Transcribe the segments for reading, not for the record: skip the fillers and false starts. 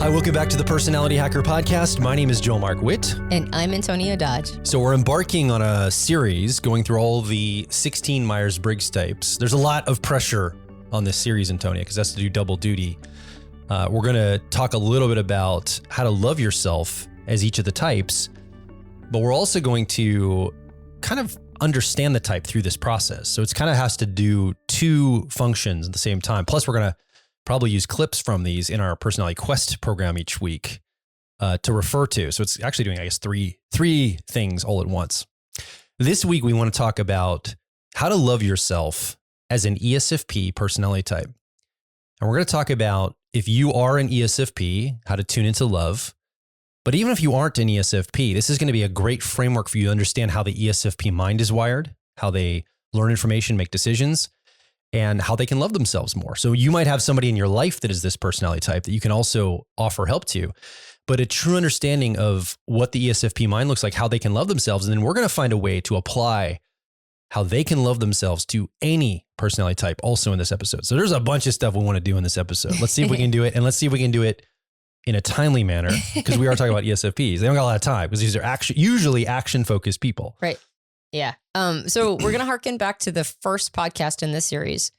Hi, welcome back to the Personality Hacker Podcast. My name is Joel Mark Witt. And I'm Antonia Dodge. So we're embarking on a series going through all the 16 Myers-Briggs types. There's a lot of pressure on this series, Antonia, because that's to do double duty. We're going to talk a little bit about how to love yourself as each of the types, but we're also going to kind of understand the type through this process. So it's kind of has to do two functions at the same time. Plus, we're going to probably use clips from these in our Personality Quest program each week to refer to. So it's actually doing, I guess, three things all at once. This week, we want to talk about how to love yourself as an ESFP personality type. And we're going to talk about if you are an ESFP, how to tune into love. But even if you aren't an ESFP, this is going to be a great framework for you to understand how the ESFP mind is wired, how they learn information, make decisions, and how they can love themselves more. So you might have somebody in your life that is this personality type that you can also offer help to, but a true understanding of what the ESFP mind looks like, how they can love themselves. And then we're going to find a way to apply how they can love themselves to any personality type also in this episode. So there's a bunch of stuff we want to do in this episode. Let's see if we can do it. And let's see if we can do it in a timely manner, because we are talking about ESFPs. They don't got a lot of time because these are usually action-focused people. Right. Yeah. So we're going to harken back to the first podcast in this series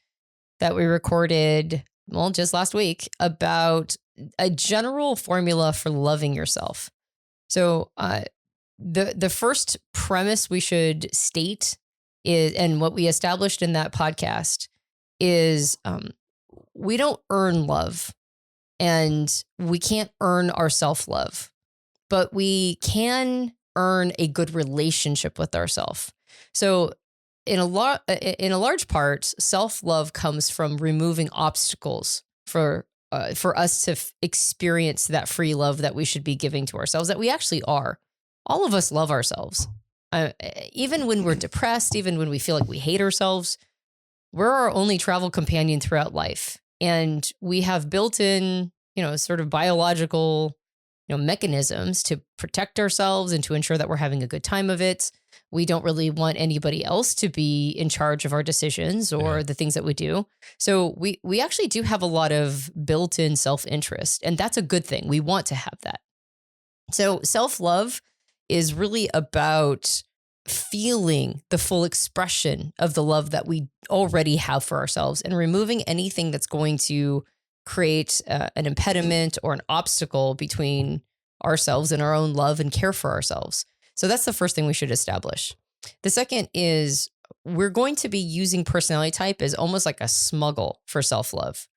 that we recorded, well, just last week, about a general formula for loving yourself. So the first premise we should state is, and what we established in that podcast is, we don't earn love, and we can't earn our self-love, but we can earn a good relationship with ourselves. So in a large part, self-love comes from removing obstacles for us to experience that free love that we should be giving to ourselves, that we actually are. All of us love ourselves. Even when we're depressed, even when we feel like we hate ourselves, we're our only travel companion throughout life. And we have built in, sort of biological mechanisms to protect ourselves and to ensure that we're having a good time of it. We don't really want anybody else to be in charge of our decisions or the things that we do. So we actually do have a lot of built-in self-interest, and that's a good thing. We want to have that. So self-love is really about feeling the full expression of the love that we already have for ourselves and removing anything that's going to create an impediment or an obstacle between ourselves and our own love and care for ourselves. So that's the first thing we should establish. The second is we're going to be using personality type as almost like a smuggle for self-love.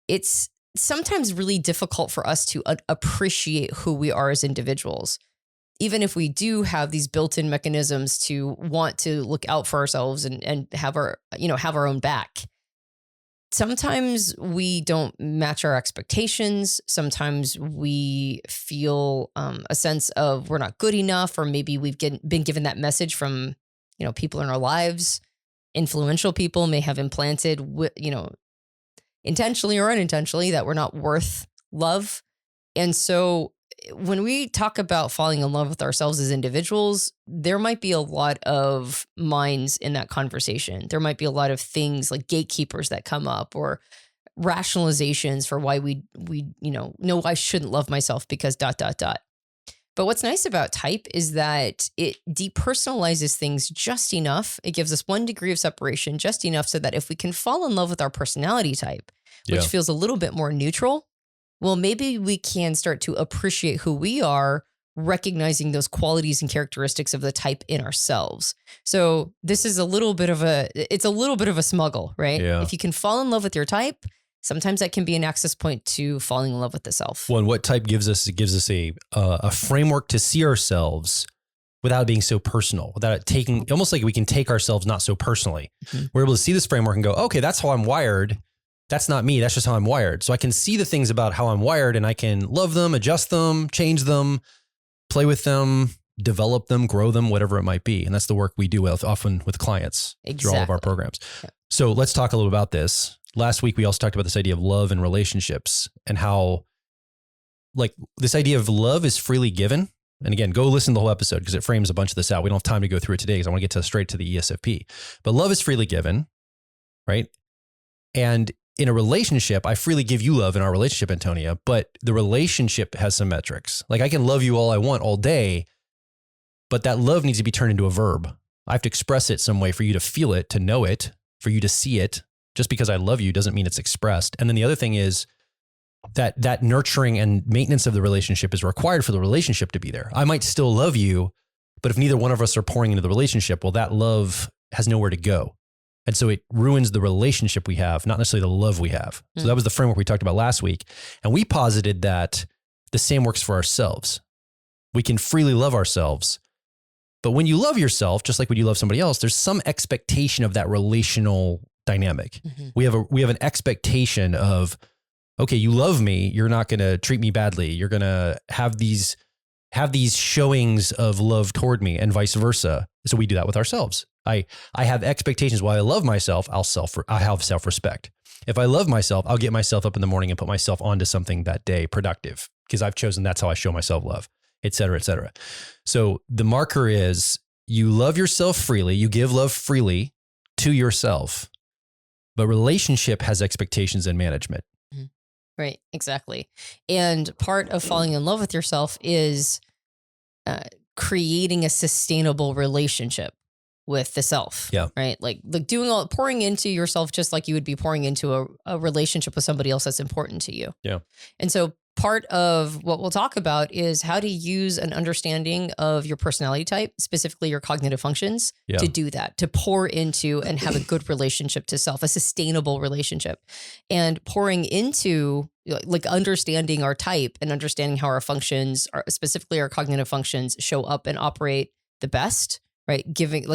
It's sometimes really difficult for us to appreciate who we are as individuals, even if we do have these built-in mechanisms to want to look out for ourselves and have our own back. Sometimes we don't match our expectations. Sometimes we feel a sense of we're not good enough, or maybe we've been given that message from, people in our lives. Influential people may have implanted, intentionally or unintentionally, that we're not worth love. And so when we talk about falling in love with ourselves as individuals, there might be a lot of minds in that conversation. There might be a lot of things like gatekeepers that come up, or rationalizations for why we no, I shouldn't love myself because ... But what's nice about type is that it depersonalizes things just enough. It gives us 1 degree of separation, just enough so that if we can fall in love with our personality type, which feels a little bit more neutral, well, maybe we can start to appreciate who we are, recognizing those qualities and characteristics of the type in ourselves. So this is a little bit of a smuggle, right? Yeah. If you can fall in love with your type, sometimes that can be an access point to falling in love with the self. Well, and what type gives us? It gives us a framework to see ourselves without being so personal, without it taking, almost like we can take ourselves not so personally. Mm-hmm. We're able to see this framework and go, okay, that's how I'm wired. That's not me. That's just how I'm wired. So I can see the things about how I'm wired, and I can love them, adjust them, change them, play with them, develop them, grow them, whatever it might be. And that's the work we do often with clients through all of our programs. Yeah. So let's talk a little about this. Last week, we also talked about this idea of love and relationships, and how this idea of love is freely given. And again, go listen to the whole episode because it frames a bunch of this out. We don't have time to go through it today because I want to get straight to the ESFP. But love is freely given, right? And in a relationship, I freely give you love in our relationship, Antonia, but the relationship has some metrics. Like I can love you all I want all day, but that love needs to be turned into a verb. I have to express it some way for you to feel it, to know it, for you to see it. Just because I love you doesn't mean it's expressed. And then the other thing is that nurturing and maintenance of the relationship is required for the relationship to be there. I might still love you, but if neither one of us are pouring into the relationship, well, that love has nowhere to go. And so it ruins the relationship we have, not necessarily the love we have. So that was the framework we talked about last week. And we posited that the same works for ourselves. We can freely love ourselves. But when you love yourself, just like when you love somebody else, there's some expectation of that relational dynamic. We have an expectation of, okay, you love me, you're not going to treat me badly. You're going to have these showings of love toward me and vice versa. So we do that with ourselves. I have expectations. While I love myself, I have self-respect. If I love myself, I'll get myself up in the morning and put myself onto something that day productive because I've chosen that's how I show myself love, et cetera, et cetera. So the marker is you love yourself freely, you give love freely to yourself, but relationship has expectations and management. Right, exactly. And part of falling in love with yourself is creating a sustainable relationship with the self. Yeah. Right. Like pouring into yourself, just like you would be pouring into a relationship with somebody else that's important to you. Yeah. And so part of what we'll talk about is how to use an understanding of your personality type, specifically your cognitive functions, to do that, to pour into and have a good relationship to self, a sustainable relationship. And pouring into like understanding our type and understanding how our functions, specifically our cognitive functions, show up and operate the best, right?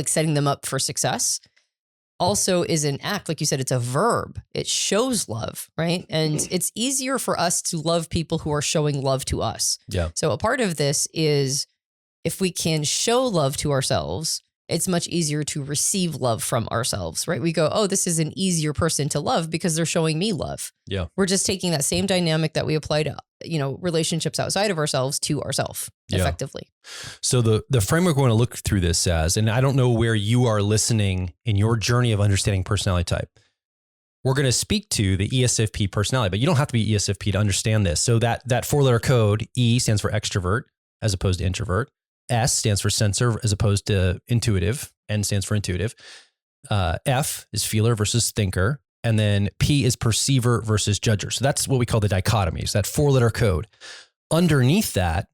Setting them up for success. Also is an act. Like you said, it's a verb. It shows love, right? And it's easier for us to love people who are showing love to us. Yeah. So a part of this is if we can show love to ourselves, it's much easier to receive love from ourselves, right? We go, oh, this is an easier person to love because they're showing me love. Yeah. We're just taking that same dynamic that we apply to, relationships outside of ourselves to ourselves effectively. So the framework we want to look through this as, and I don't know where you are listening in your journey of understanding personality type. We're going to speak to the ESFP personality, but you don't have to be ESFP to understand this. So that 4-letter code, E stands for extrovert as opposed to introvert. S stands for sensor as opposed to intuitive. N stands for intuitive. F is feeler versus thinker. And then P is perceiver versus judger. So that's what we call the dichotomies, that 4-letter code. Underneath that,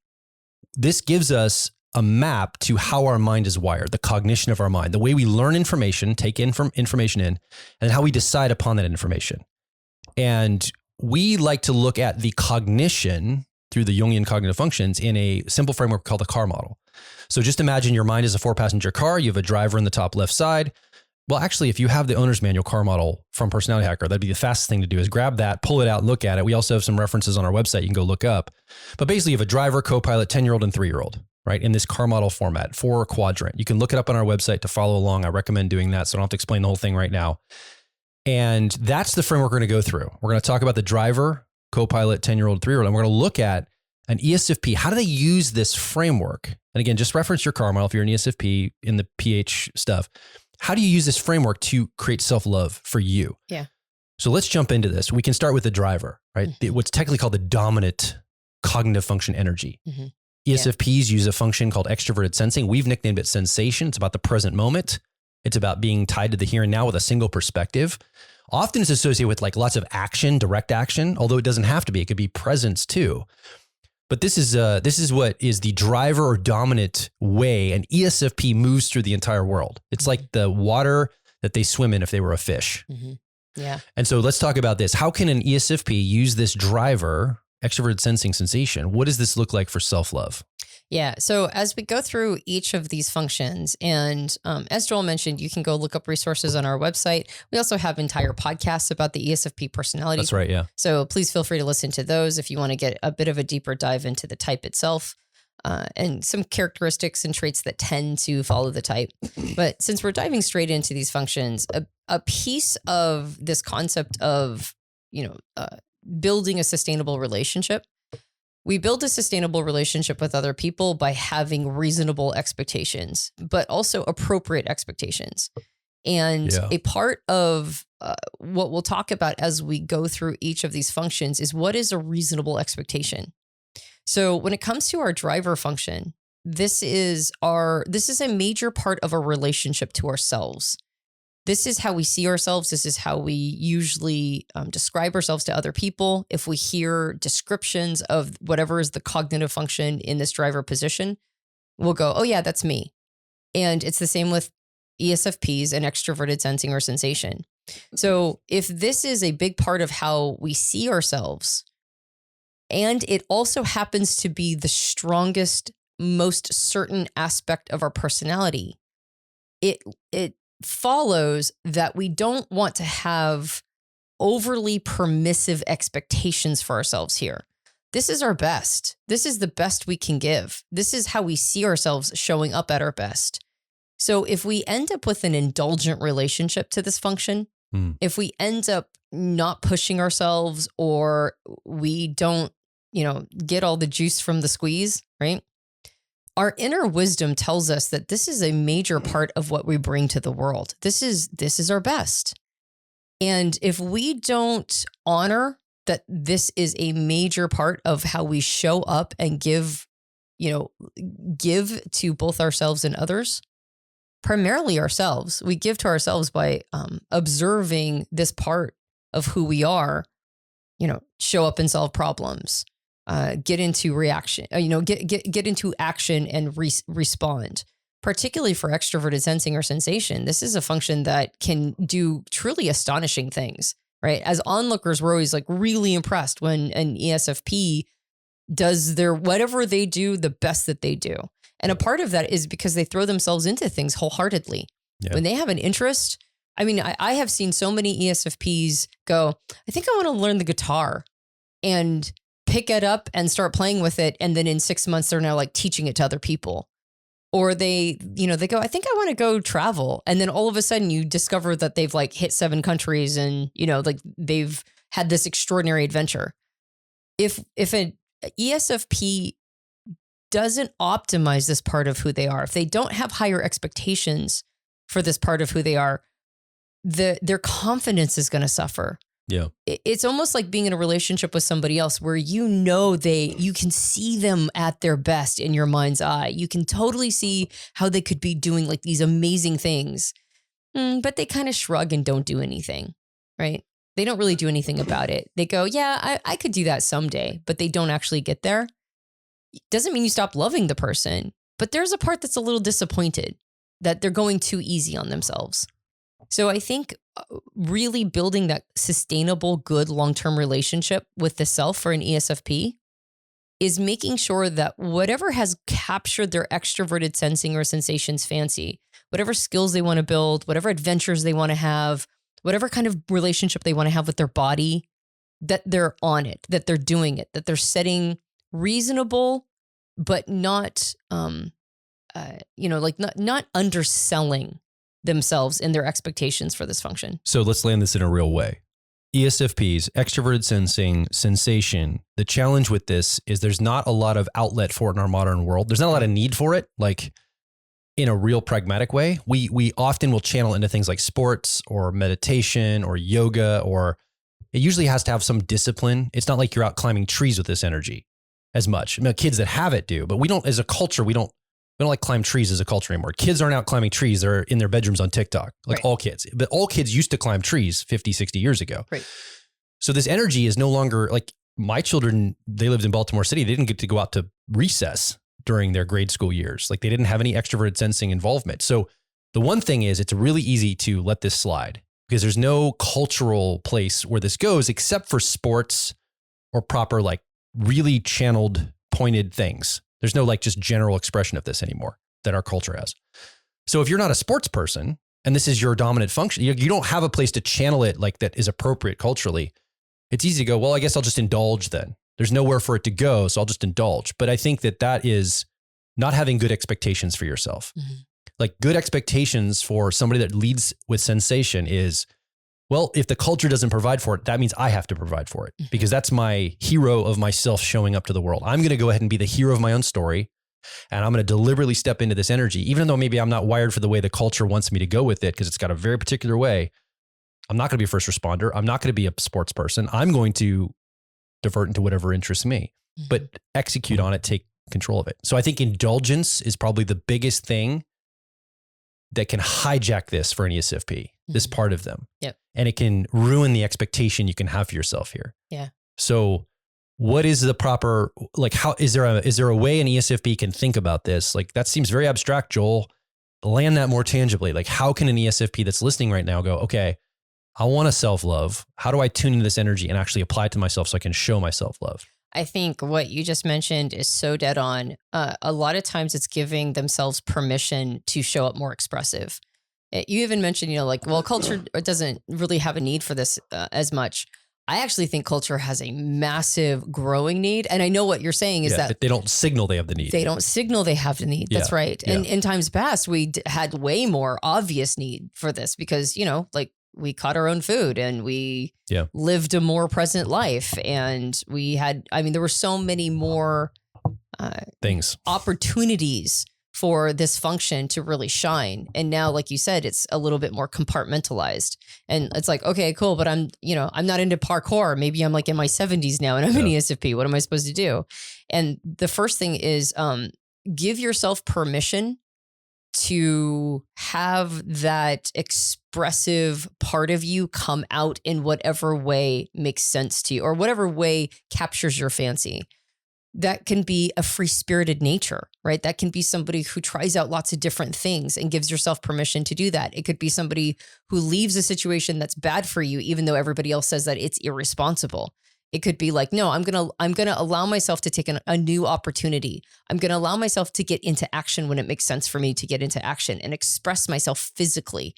this gives us a map to how our mind is wired, the cognition of our mind, the way we learn information, take information in, and how we decide upon that information. And we like to look at the cognition through the Jungian cognitive functions in a simple framework called the car model. So just imagine your mind is a 4-passenger car. You have a driver in the top left side. Well, actually, if you have the owner's manual car model from Personality Hacker, that'd be the fastest thing to do is grab that, pull it out, look at it. We also have some references on our website you can go look up. But basically, you have a driver, co-pilot, 10-year-old, and 3-year-old, right? In this car model format, 4-quadrant. You can look it up on our website to follow along. I recommend doing that, so I don't have to explain the whole thing right now. And that's the framework we're going to go through. We're going to talk about the driver, co-pilot, 10-year-old, 3-year-old, and we're going to look at an ESFP. How do they use this framework? And again, just reference your car model if you're an ESFP in the PH stuff. How do you use this framework to create self-love for you? Yeah. So let's jump into this. We can start with the driver, right? What's technically called the dominant cognitive function energy. ESFPs use a function called extroverted sensing. We've nicknamed it sensation. It's about the present moment. It's about being tied to the here and now with a single perspective. Often it's associated with like lots of action, direct action, although it doesn't have to be. It could be presence too. But this is what is the driver or dominant way an ESFP moves through the entire world. It's like the water that they swim in if they were a fish. Yeah. And so let's talk about this. How can an ESFP use this driver, extroverted sensing sensation? What does this look like for self-love? Yeah. So as we go through each of these functions, and as Joel mentioned, you can go look up resources on our website. We also have entire podcasts about the ESFP personality. That's right. Yeah. So please feel free to listen to those if you want to get a bit of a deeper dive into the type itself and some characteristics and traits that tend to follow the type. But since we're diving straight into these functions, a piece of this concept of, building a sustainable relationship. We build a sustainable relationship with other people by having reasonable expectations, but also appropriate expectations. And a part of what we'll talk about as we go through each of these functions is what is a reasonable expectation. So when it comes to our driver function, this is a major part of our relationship to ourselves. This is how we see ourselves. This is how we usually describe ourselves to other people. If we hear descriptions of whatever is the cognitive function in this driver position, we'll go, oh yeah, that's me. And it's the same with ESFPs and extroverted sensing or sensation. So if this is a big part of how we see ourselves, and it also happens to be the strongest, most certain aspect of our personality, it follows that we don't want to have overly permissive expectations for ourselves here. This is our best. This is the best we can give. This is how we see ourselves showing up at our best. So if we end up with an indulgent relationship to this function, if we end up not pushing ourselves, or we don't, get all the juice from the squeeze, right? Our inner wisdom tells us that this is a major part of what we bring to the world. This is our best. And if we don't honor that this is a major part of how we show up and give to both ourselves and others, primarily ourselves, we give to ourselves by observing this part of who we are, show up and solve problems, get into reaction, get into action and respond. Particularly for extroverted sensing or sensation, this is a function that can do truly astonishing things, right? As onlookers, we're always like really impressed when an ESFP does whatever they do, the best that they do. And a part of that is because they throw themselves into things wholeheartedly. Yeah. When they have an interest, I have seen so many ESFPs go, I think I want to learn the guitar, and pick it up and start playing with it. And then in 6 months, they're now like teaching it to other people. Or they go, I think I want to go travel. And then all of a sudden you discover that they've like hit 7 countries and, they've had this extraordinary adventure. If an ESFP doesn't optimize this part of who they are, if they don't have higher expectations for this part of who they are, their confidence is going to suffer. Yeah. It's almost like being in a relationship with somebody else where you can see them at their best in your mind's eye. You can totally see how they could be doing like these amazing things, but they kind of shrug and don't do anything, right? They don't really do anything about it. They go, yeah, I could do that someday, but they don't actually get there. Doesn't mean you stop loving the person, but there's a part that's a little disappointed that they're going too easy on themselves. So I think really building that sustainable, good long-term relationship with the self for an ESFP is making sure that whatever has captured their extroverted sensing or sensations fancy, whatever skills they want to build, whatever adventures they want to have, whatever kind of relationship they want to have with their body, that they're on it, that they're doing it, that they're setting reasonable, but not, not underselling themselves in their expectations for this function. So let's land this in a real way. ESFPs, extroverted sensing, sensation. The challenge with this is there's not a lot of outlet for it in our modern world. There's not a lot of need for it, like in a real pragmatic way. We often will channel into things like sports or meditation or yoga, or it usually has to have some discipline. It's not like you're out climbing trees with this energy as much. Kids that have it do, but we don't, as a culture, we don't like climb trees as a culture anymore. Kids aren't out climbing trees. They're in their bedrooms on TikTok, like all kids. But all kids used to climb trees 50, 60 years ago. Right. So this energy is no longer like my children. They lived in Baltimore City. They didn't get to go out to recess during their grade school years. Like they didn't have any extroverted sensing involvement. So the one thing is it's really easy to let this slide because there's no cultural place where this goes except for sports or proper, like really channeled, pointed things. There's no like just general expression of this anymore that our culture has. So if you're not a sports person and this is your dominant function, you don't have a place to channel it like that is appropriate culturally. It's easy to go, well, I guess I'll just indulge then. There's nowhere for it to go, so I'll just indulge. But I think that is not having good expectations for yourself. Mm-hmm. Like good expectations for somebody that leads with sensation is, well, if the culture doesn't provide for it, that means I have to provide for it because that's my hero of myself showing up to the world. I'm going to go ahead and be the hero of my own story. And I'm going to deliberately step into this energy, even though maybe I'm not wired for the way the culture wants me to go with it because it's got a very particular way. I'm not going to be a first responder. I'm not going to be a sports person. I'm going to divert into whatever interests me, but execute on it, take control of it. So I think indulgence is probably the biggest thing that can hijack this for an ESFP, this part of them. Yep. And it can ruin the expectation you can have for yourself here. Yeah. So what is the proper, like, how is there a way an ESFP can think about this? Like, that seems very abstract, Joel. Land that more tangibly. Like, how can an ESFP that's listening right now go, okay, I want to self-love. How do I tune into this energy and actually apply it to myself so I can show my self-love? I think what you just mentioned is so dead on. A lot of times it's giving themselves permission to show up more expressive. You even mentioned, like, well, culture doesn't really have a need for this as much. I actually think culture has a massive growing need. And I know what you're saying is that they don't signal they have the need. They don't signal they have the need. That's right. Yeah. And in times past, we had way more obvious need for this because, like, we caught our own food and we lived a more present life. And we had, there were so many more opportunities for this function to really shine. And now, like you said, it's a little bit more compartmentalized. And it's like, okay, cool, but I'm not into parkour. Maybe I'm like in my 70s now and I'm an ESFP. What am I supposed to do? And the first thing is give yourself permission to have that expressive part of you come out in whatever way makes sense to you or whatever way captures your fancy. That can be a free-spirited nature, right? That can be somebody who tries out lots of different things and gives yourself permission to do that. It could be somebody who leaves a situation that's bad for you, even though everybody else says that it's irresponsible. It could be like, no, I'm gonna allow myself to take a new opportunity. I'm gonna allow myself to get into action when it makes sense for me to get into action and express myself physically.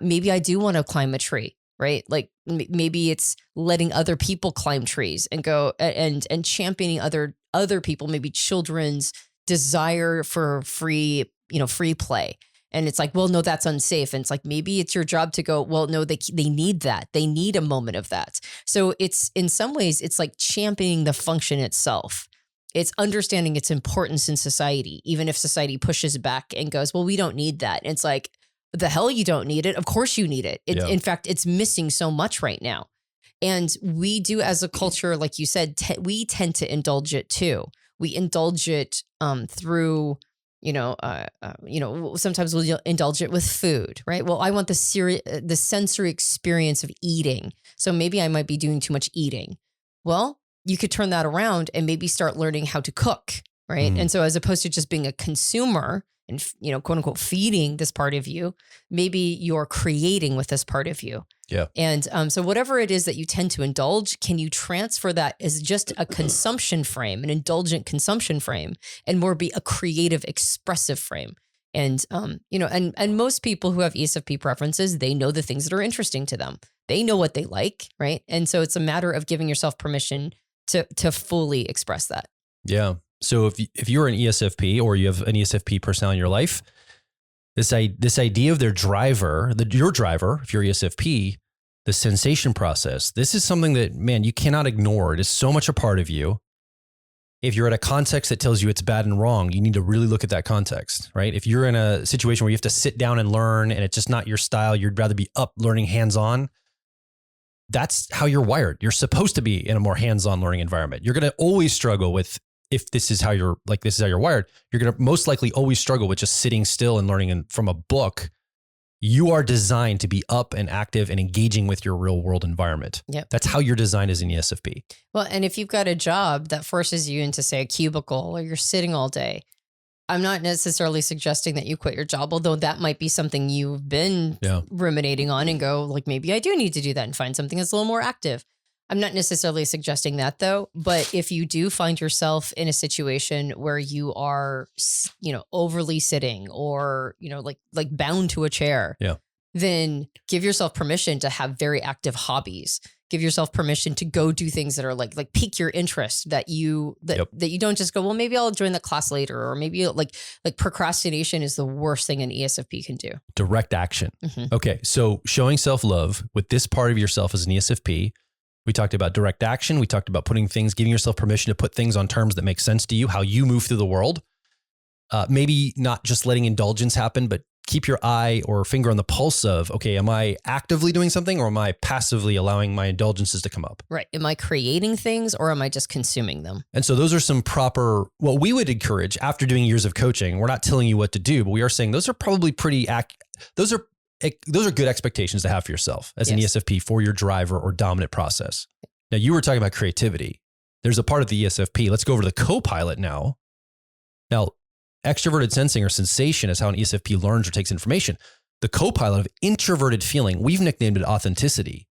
Maybe I do want to climb a tree, right? Like maybe it's letting other people climb trees and go and championing other people, maybe children's desire for free play. And it's like, well, no, that's unsafe. And it's like, maybe it's your job to go, well, no, they need that. They need a moment of that. So it's, in some ways, it's like championing the function itself. It's understanding its importance in society, even if society pushes back and goes, well, we don't need that. And it's like, the hell you don't need it. Of course you need it. In fact, it's missing so much right now. And we do, as a culture, like you said, we tend to indulge it too. We indulge it through, sometimes we'll indulge it with food, right? Well, I want the sensory experience of eating. So maybe I might be doing too much eating. Well, you could turn that around and maybe start learning how to cook, right? And so as opposed to just being a consumer and, quote unquote, feeding this part of you, maybe you're creating with this part of you. Yeah. And so whatever it is that you tend to indulge, can you transfer that as just a consumption frame, an indulgent consumption frame, and more be a creative, expressive frame? And, and most people who have ESFP preferences, they know the things that are interesting to them. They know what they like, right? And so it's a matter of giving yourself permission to fully express that. Yeah. So if you're an ESFP or you have an ESFP personality in your life, this idea of your driver, if you're ESFP, the sensation process, this is something that, man, you cannot ignore. It is so much a part of you. If you're at a context that tells you it's bad and wrong, you need to really look at that context, right? If you're in a situation where you have to sit down and learn and it's just not your style, you'd rather be up learning hands-on, that's how you're wired. You're supposed to be in a more hands-on learning environment. You're going to always struggle with, if this is how you're wired, you're going to most likely always struggle with just sitting still and learning from a book. You are designed to be up and active and engaging with your real world environment. Yep. That's how you're designed as an ESFP. Well, and if you've got a job that forces you into, say, a cubicle or you're sitting all day, I'm not necessarily suggesting that you quit your job, although that might be something you've been ruminating on and go, like, maybe I do need to do that and find something that's a little more active. I'm not necessarily suggesting that, though. But if you do find yourself in a situation where you are, overly sitting or, like bound to a chair, then give yourself permission to have very active hobbies. Give yourself permission to go do things that are like pique your interest, that you don't just go, well, maybe I'll join the class later, or maybe like procrastination is the worst thing an ESFP can do. Direct action. Mm-hmm. Okay. So showing self-love with this part of yourself as an ESFP, we talked about direct action. We talked about giving yourself permission to put things on terms that make sense to you, how you move through the world. Maybe not just letting indulgence happen, but keep your eye or finger on the pulse of, okay, am I actively doing something or am I passively allowing my indulgences to come up? Right. Am I creating things or am I just consuming them? And so those are some proper, what we would encourage after doing years of coaching. We're not telling you what to do, but we are saying those are probably those are good expectations to have for yourself as an ESFP for your driver or dominant process. Now, you were talking about creativity. There's a part of the ESFP. Let's go over to the co-pilot now. Now, extroverted sensing or sensation is how an ESFP learns or takes information. The co-pilot of introverted feeling, we've nicknamed it authenticity.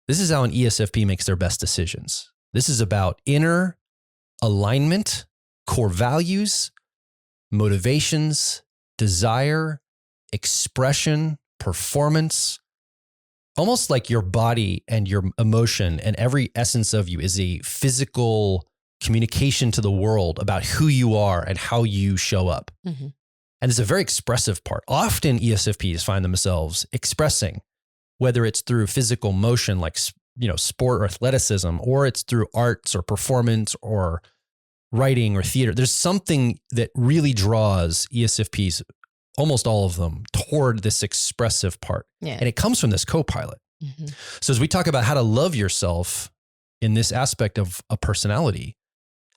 This is how an ESFP makes their best decisions. This is about inner alignment, core values, motivations, desire, expression, performance, almost like your body and your emotion and every essence of you is a physical communication to the world about who you are and how you show up. Mm-hmm. And it's a very expressive part. Often ESFPs find themselves expressing, whether it's through physical motion, like, sport or athleticism, or it's through arts or performance or writing or theater. There's something that really draws ESFPs, almost all of them, toward this expressive part. Yeah. And it comes from this co-pilot. Mm-hmm. So as we talk about how to love yourself in this aspect of a personality,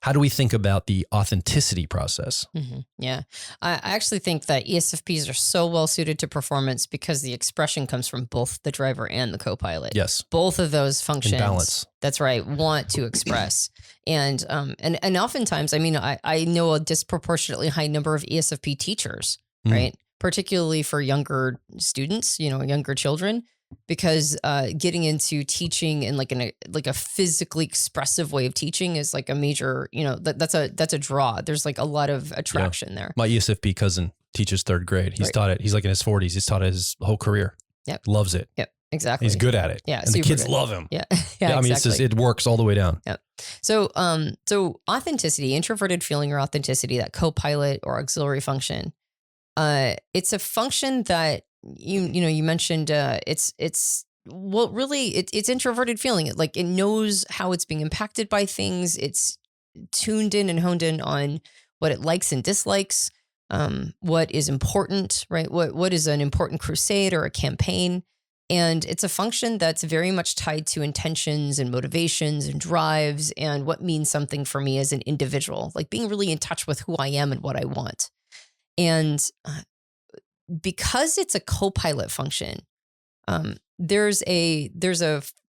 how do we think about the authenticity process? Mm-hmm. Yeah. I actually think that ESFPs are so well suited to performance because the expression comes from both the driver and the co-pilot. Yes. Both of those functions. In balance. That's right. Want to express. And oftentimes, I know a disproportionately high number of ESFP teachers, right? Particularly for younger students, younger children, because getting into teaching in like a physically expressive way of teaching is like a major, that's a draw. There's like a lot of attraction there. My ESFP cousin teaches third grade. He's taught it. He's like in his 40s. He's taught it his whole career. Yep. Loves it. Yep. Exactly. He's good at it. Yeah. And the kids love him. Yeah. Yeah. Exactly. It works all the way down. Yep. So authenticity, introverted feeling or authenticity, that co-pilot or auxiliary function, it's a function that you mentioned, it's introverted feeling. It knows how it's being impacted by things. It's tuned in and honed in on what it likes and dislikes, what is important, right? What is an important crusade or a campaign. And it's a function that's very much tied to intentions and motivations and drives and what means something for me as an individual, like being really in touch with who I am and what I want. And because it's a co-pilot function, there's a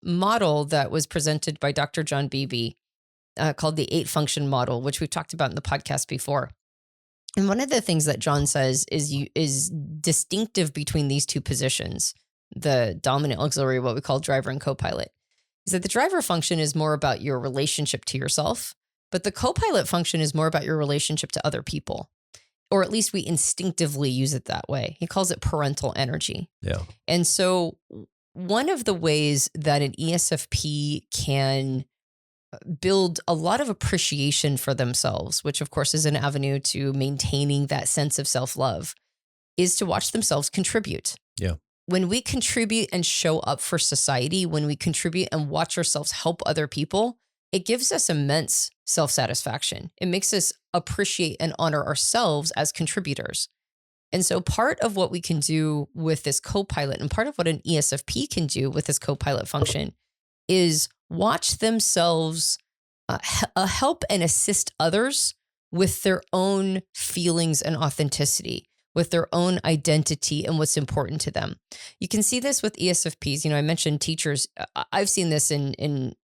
model that was presented by Dr. John Beebe called the 8-function model, which we've talked about in the podcast before. And one of the things that John says is distinctive between these two positions, the dominant auxiliary, what we call driver and co-pilot, is that the driver function is more about your relationship to yourself, but the co-pilot function is more about your relationship to other people. Or at least we instinctively use it that way. He calls it parental energy. Yeah. And so one of the ways that an ESFP can build a lot of appreciation for themselves, which of course is an avenue to maintaining that sense of self-love, is to watch themselves contribute. Yeah. When we contribute and show up for society, when we contribute and watch ourselves help other people, it gives us immense self-satisfaction. It makes us appreciate and honor ourselves as contributors. And so part of what we can do with this co-pilot and part of what an ESFP can do with this co-pilot function is watch themselves help and assist others with their own feelings and authenticity, with their own identity and what's important to them. You can see this with ESFPs. I mentioned teachers. I've seen this in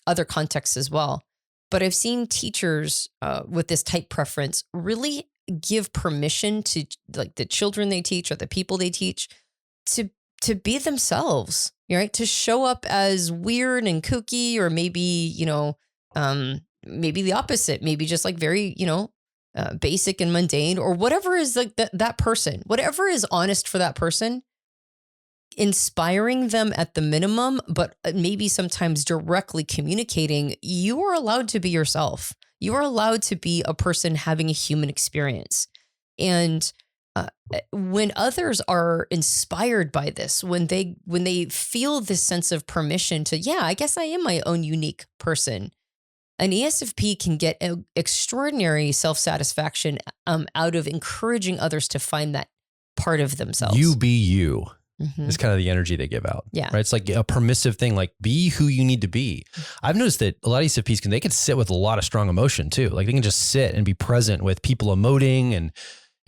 other contexts as well. But I've seen teachers with this type preference really give permission to like the children they teach or the people they teach to be themselves, right? To show up as weird and kooky, or maybe, maybe the opposite, maybe just like very, basic and mundane, or whatever is like that person, whatever is honest for that person, inspiring them at the minimum, but maybe sometimes directly communicating, you are allowed to be yourself. You are allowed to be a person having a human experience. And when others are inspired by this, when they feel this sense of permission to, yeah, I guess I am my own unique person, an ESFP can get extraordinary self-satisfaction out of encouraging others to find that part of themselves. You be you. Mhm. Is kind of the energy they give out. Yeah. Right. It's like a permissive thing, like be who you need to be. I've noticed that a lot of ESFPs they can sit with a lot of strong emotion too. Like they can just sit and be present with people emoting and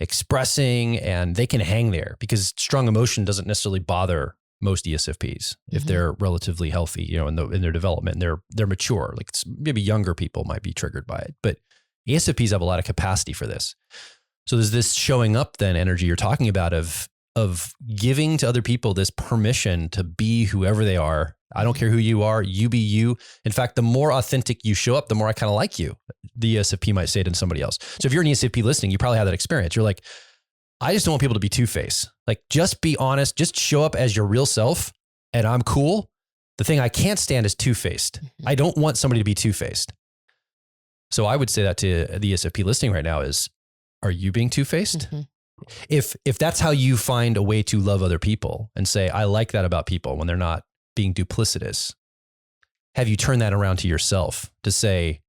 expressing, and they can hang there because strong emotion doesn't necessarily bother most ESFPs if they're relatively healthy, in their development, and they're mature. Like maybe younger people might be triggered by it, but ESFPs have a lot of capacity for this. So there's this showing up then energy you're talking about of giving to other people this permission to be whoever they are. I don't care who you are, you be you. In fact, the more authentic you show up, the more I kind of like you. The ESFP might say it to somebody else. So if you're an ESFP listening, you probably have that experience. You're like, I just don't want people to be two-faced. Like, just be honest, just show up as your real self, and I'm cool. The thing I can't stand is two-faced. I don't want somebody to be two-faced. So I would say that to the ESFP listening right now is, are you being two-faced? If that's how you find a way to love other people and say, I like that about people when they're not being duplicitous, have you turned that around to yourself to say,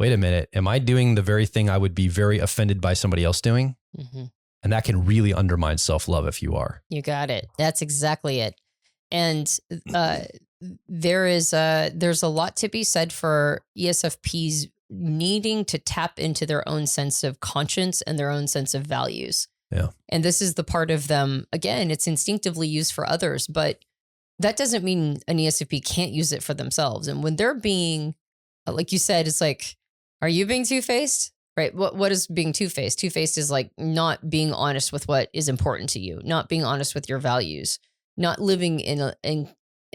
wait a minute, am I doing the very thing I would be very offended by somebody else doing? And that can really undermine self-love if you are. You got it. That's exactly it. And there's a lot to be said for ESFPs needing to tap into their own sense of conscience and their own sense of values. Yeah. And this is the part of them, again, it's instinctively used for others, but that doesn't mean an ESFP can't use it for themselves. And when they're being, like you said, it's like, are you being two-faced? Right? What is being two-faced? Two-faced is like not being honest with what is important to you, not being honest with your values, not living in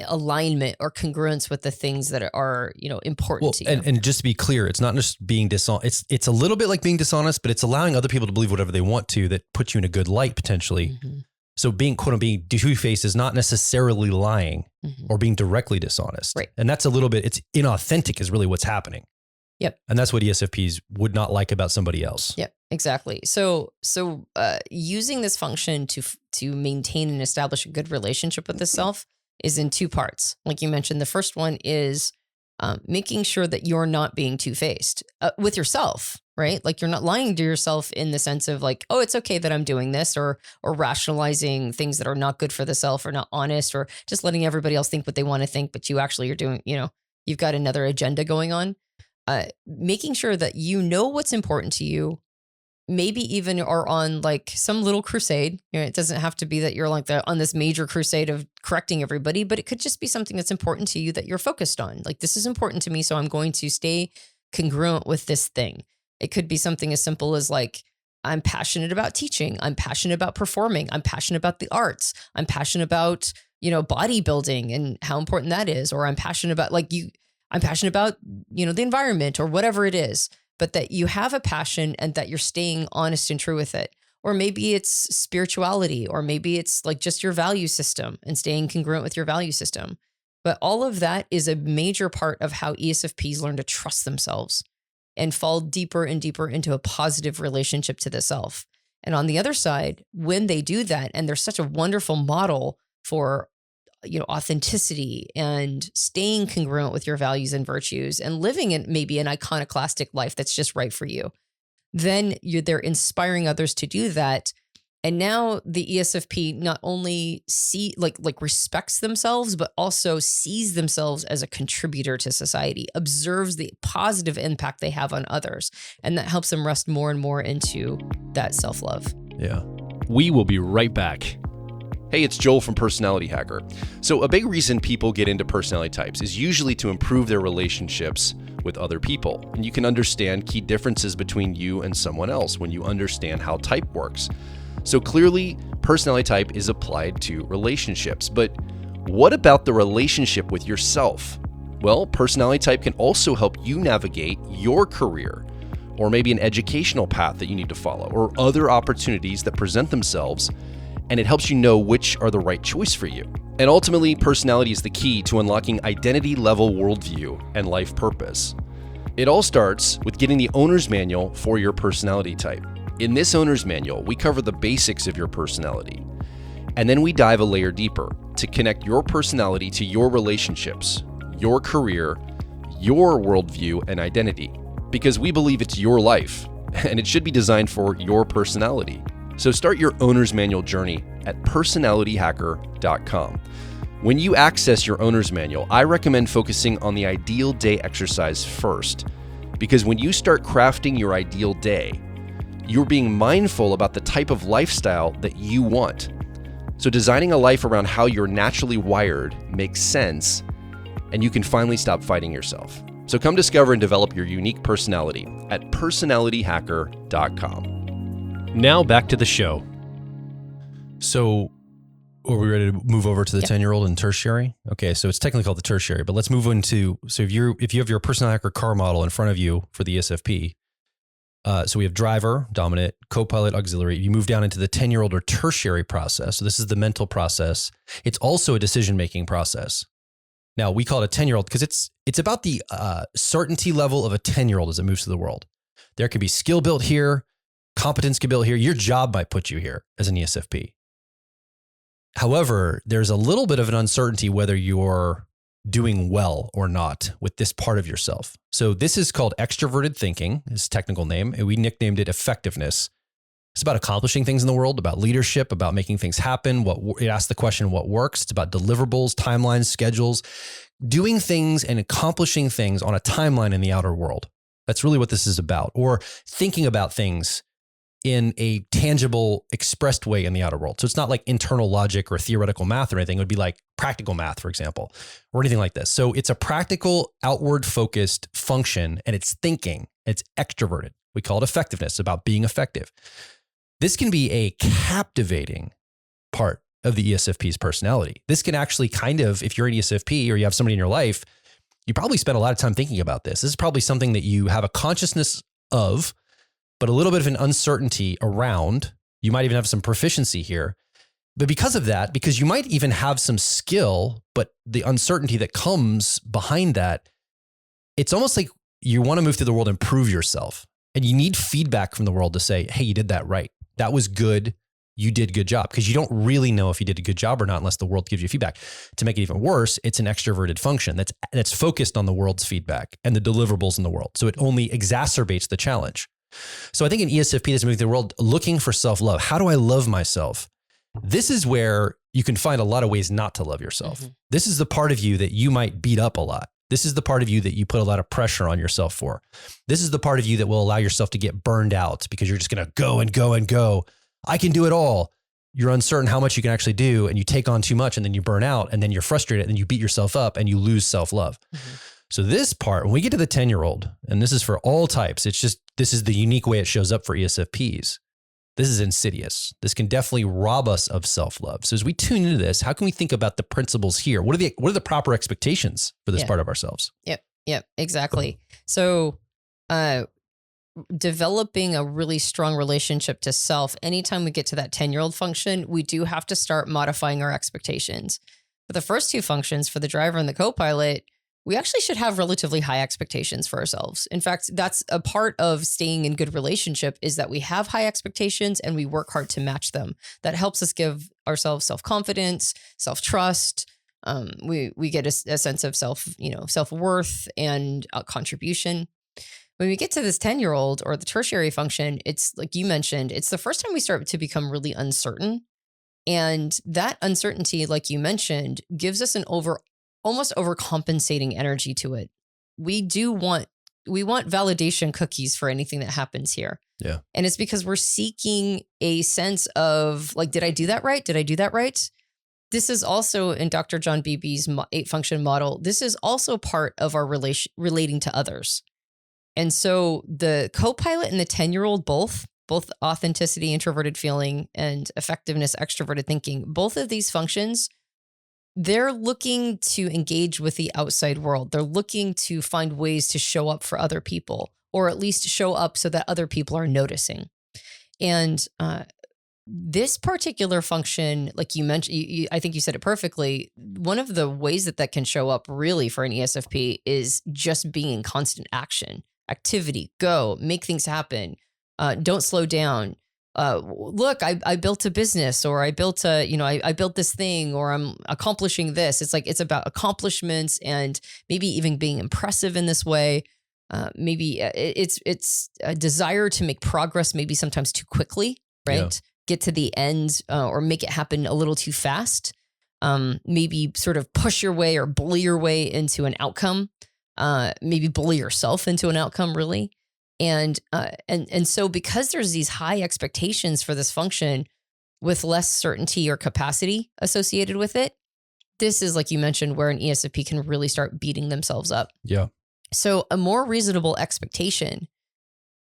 alignment or congruence with the things that are, important to you. And just to be clear, it's not just being dishonest. It's a little bit like being dishonest, but it's allowing other people to believe whatever they want to that puts you in a good light potentially. So being two-faced is not necessarily lying or being directly dishonest. Right. And that's it's inauthentic is really what's happening. Yep. And that's what ESFPs would not like about somebody else. Yep, exactly. So using this function to maintain and establish a good relationship with the self is in two parts. Like you mentioned, the first one is making sure that you're not being two-faced with yourself, right? Like you're not lying to yourself in the sense of like, oh, it's okay that I'm doing this, or rationalizing things that are not good for the self or not honest, or just letting everybody else think what they want to think, but you actually are doing, you've got another agenda going on. Making sure that you know what's important to you, maybe even are on like some little crusade. It doesn't have to be that you're like on this major crusade of correcting everybody, but it could just be something that's important to you that you're focused on. Like, this is important to me, so I'm going to stay congruent with this thing. It could be something as simple as like, I'm passionate about teaching. I'm passionate about performing. I'm passionate about the arts. I'm passionate about, bodybuilding and how important that is. Or I'm passionate about I'm passionate about, the environment or whatever it is, but that you have a passion and that you're staying honest and true with it. Or maybe it's spirituality, or maybe it's like just your value system and staying congruent with your value system. But all of that is a major part of how ESFPs learn to trust themselves and fall deeper and deeper into a positive relationship to the self. And on the other side, when they do that, and they're such a wonderful model for authenticity and staying congruent with your values and virtues and living in maybe an iconoclastic life that's just right for you, then they're inspiring others to do that. And now the ESFP not only respects themselves, but also sees themselves as a contributor to society, observes the positive impact they have on others. And that helps them rest more and more into that self-love. Yeah. We will be right back. Hey, it's Joel from Personality Hacker. So a big reason people get into personality types is usually to improve their relationships with other people. And you can understand key differences between you and someone else when you understand how type works. So clearly, personality type is applied to relationships. But what about the relationship with yourself? Well, personality type can also help you navigate your career, or maybe an educational path that you need to follow, or other opportunities that present themselves, and it helps you know which are the right choice for you. And ultimately, personality is the key to unlocking identity-level worldview and life purpose. It all starts with getting the owner's manual for your personality type. In this owner's manual, we cover the basics of your personality, and then we dive a layer deeper to connect your personality to your relationships, your career, your worldview, and identity, because we believe it's your life, and it should be designed for your personality. So start your owner's manual journey at personalityhacker.com. When you access your owner's manual, I recommend focusing on the ideal day exercise first, because when you start crafting your ideal day, you're being mindful about the type of lifestyle that you want. So designing a life around how you're naturally wired makes sense, and you can finally stop fighting yourself. So come discover and develop your unique personality at personalityhacker.com. Now back to the show. So are we ready to move over to the 10-year-old and tertiary? Okay, so it's technically called the tertiary, but let's move into, so if you have your personality hacker car model in front of you for the ESFP, so we have driver, dominant, co-pilot, auxiliary. You move down into the 10-year-old or tertiary process. So this is the mental process. It's also a decision-making process. Now, we call it a 10-year-old because it's about the certainty level of a 10-year-old as it moves through the world. There can be skill built here, competence can be built here. Your job might put you here as an ESFP. However, there's a little bit of an uncertainty whether you're doing well or not with this part of yourself. So this is called extroverted thinking, is technical name, and we nicknamed it effectiveness. It's about accomplishing things in the world, about leadership, about making things happen. It asks the question, what works? It's about deliverables, timelines, schedules, doing things and accomplishing things on a timeline in the outer world. That's really what this is about. Or thinking about things in a tangible, expressed way in the outer world. So it's not like internal logic or theoretical math or anything. It would be like practical math, for example, or anything like this. So it's a practical, outward-focused function, and it's thinking. It's extroverted. We call it effectiveness, about being effective. This can be a captivating part of the ESFP's personality. This can actually kind of, if you're an ESFP or you have somebody in your life, you probably spend a lot of time thinking about this. This is probably something that you have a consciousness of, but a little bit of an uncertainty around. You might even have some proficiency here. But because of that, because you might even have some skill, but the uncertainty that comes behind that, it's almost like you want to move through the world and prove yourself. And you need feedback from the world to say, hey, you did that right. That was good. You did a good job. Because you don't really know if you did a good job or not unless the world gives you feedback. To make it even worse, it's an extroverted function that's focused on the world's feedback and the deliverables in the world. So it only exacerbates the challenge. So I think an ESFP that's moving through the world looking for self-love. How do I love myself? This is where you can find a lot of ways not to love yourself. Mm-hmm. This is the part of you that you might beat up a lot. This is the part of you that you put a lot of pressure on yourself for. This is the part of you that will allow yourself to get burned out because you're just going to go and go and go. I can do it all. You're uncertain how much you can actually do, and you take on too much, and then you burn out, and then you're frustrated, and then you beat yourself up, and you lose self-love. Mm-hmm. So this part, when we get to the 10-year-old, and this is for all types, this is the unique way it shows up for ESFPs. This is insidious. This can definitely rob us of self-love. So as we tune into this, how can we think about the principles here? What are the proper expectations for this part of ourselves? Yep, exactly. So developing a really strong relationship to self, anytime we get to that 10-year-old function, we do have to start modifying our expectations. For the first two functions, for the driver and the co-pilot, we actually should have relatively high expectations for ourselves. In fact, that's a part of staying in good relationship, is that we have high expectations and we work hard to match them. That helps us give ourselves self-confidence, self-trust. We get a sense of self-worth and contribution. When we get to this 10-year-old or the tertiary function, it's like you mentioned, it's the first time we start to become really uncertain. And that uncertainty, like you mentioned, gives us almost overcompensating energy to it. We want validation cookies for anything that happens here. Yeah. And it's because we're seeking a sense of like, did I do that right? Did I do that right? This is also in Dr. John Beebe's 8-function model. This is also part of our relating to others. And so the co-pilot and the 10-year-old both authenticity, introverted feeling, and effectiveness, extroverted thinking, both of these functions, they're looking to engage with the outside world. They're looking to find ways to show up for other people, or at least show up so that other people are noticing. And this particular function, like you mentioned, I think you said it perfectly. One of the ways that can show up really for an ESFP is just being in constant action, activity, go, make things happen. Don't slow down. Look, I built a business, or I built I built this thing, or I'm accomplishing this. It's about accomplishments and maybe even being impressive in this way. Maybe it's a desire to make progress, maybe sometimes too quickly, right? get to the end or make it happen a little too fast. Maybe sort of push your way or bully your way into an outcome. Maybe bully yourself into an outcome, really. And so because there's these high expectations for this function with less certainty or capacity associated with it, this is, like you mentioned, where an ESFP can really start beating themselves up. Yeah. So a more reasonable expectation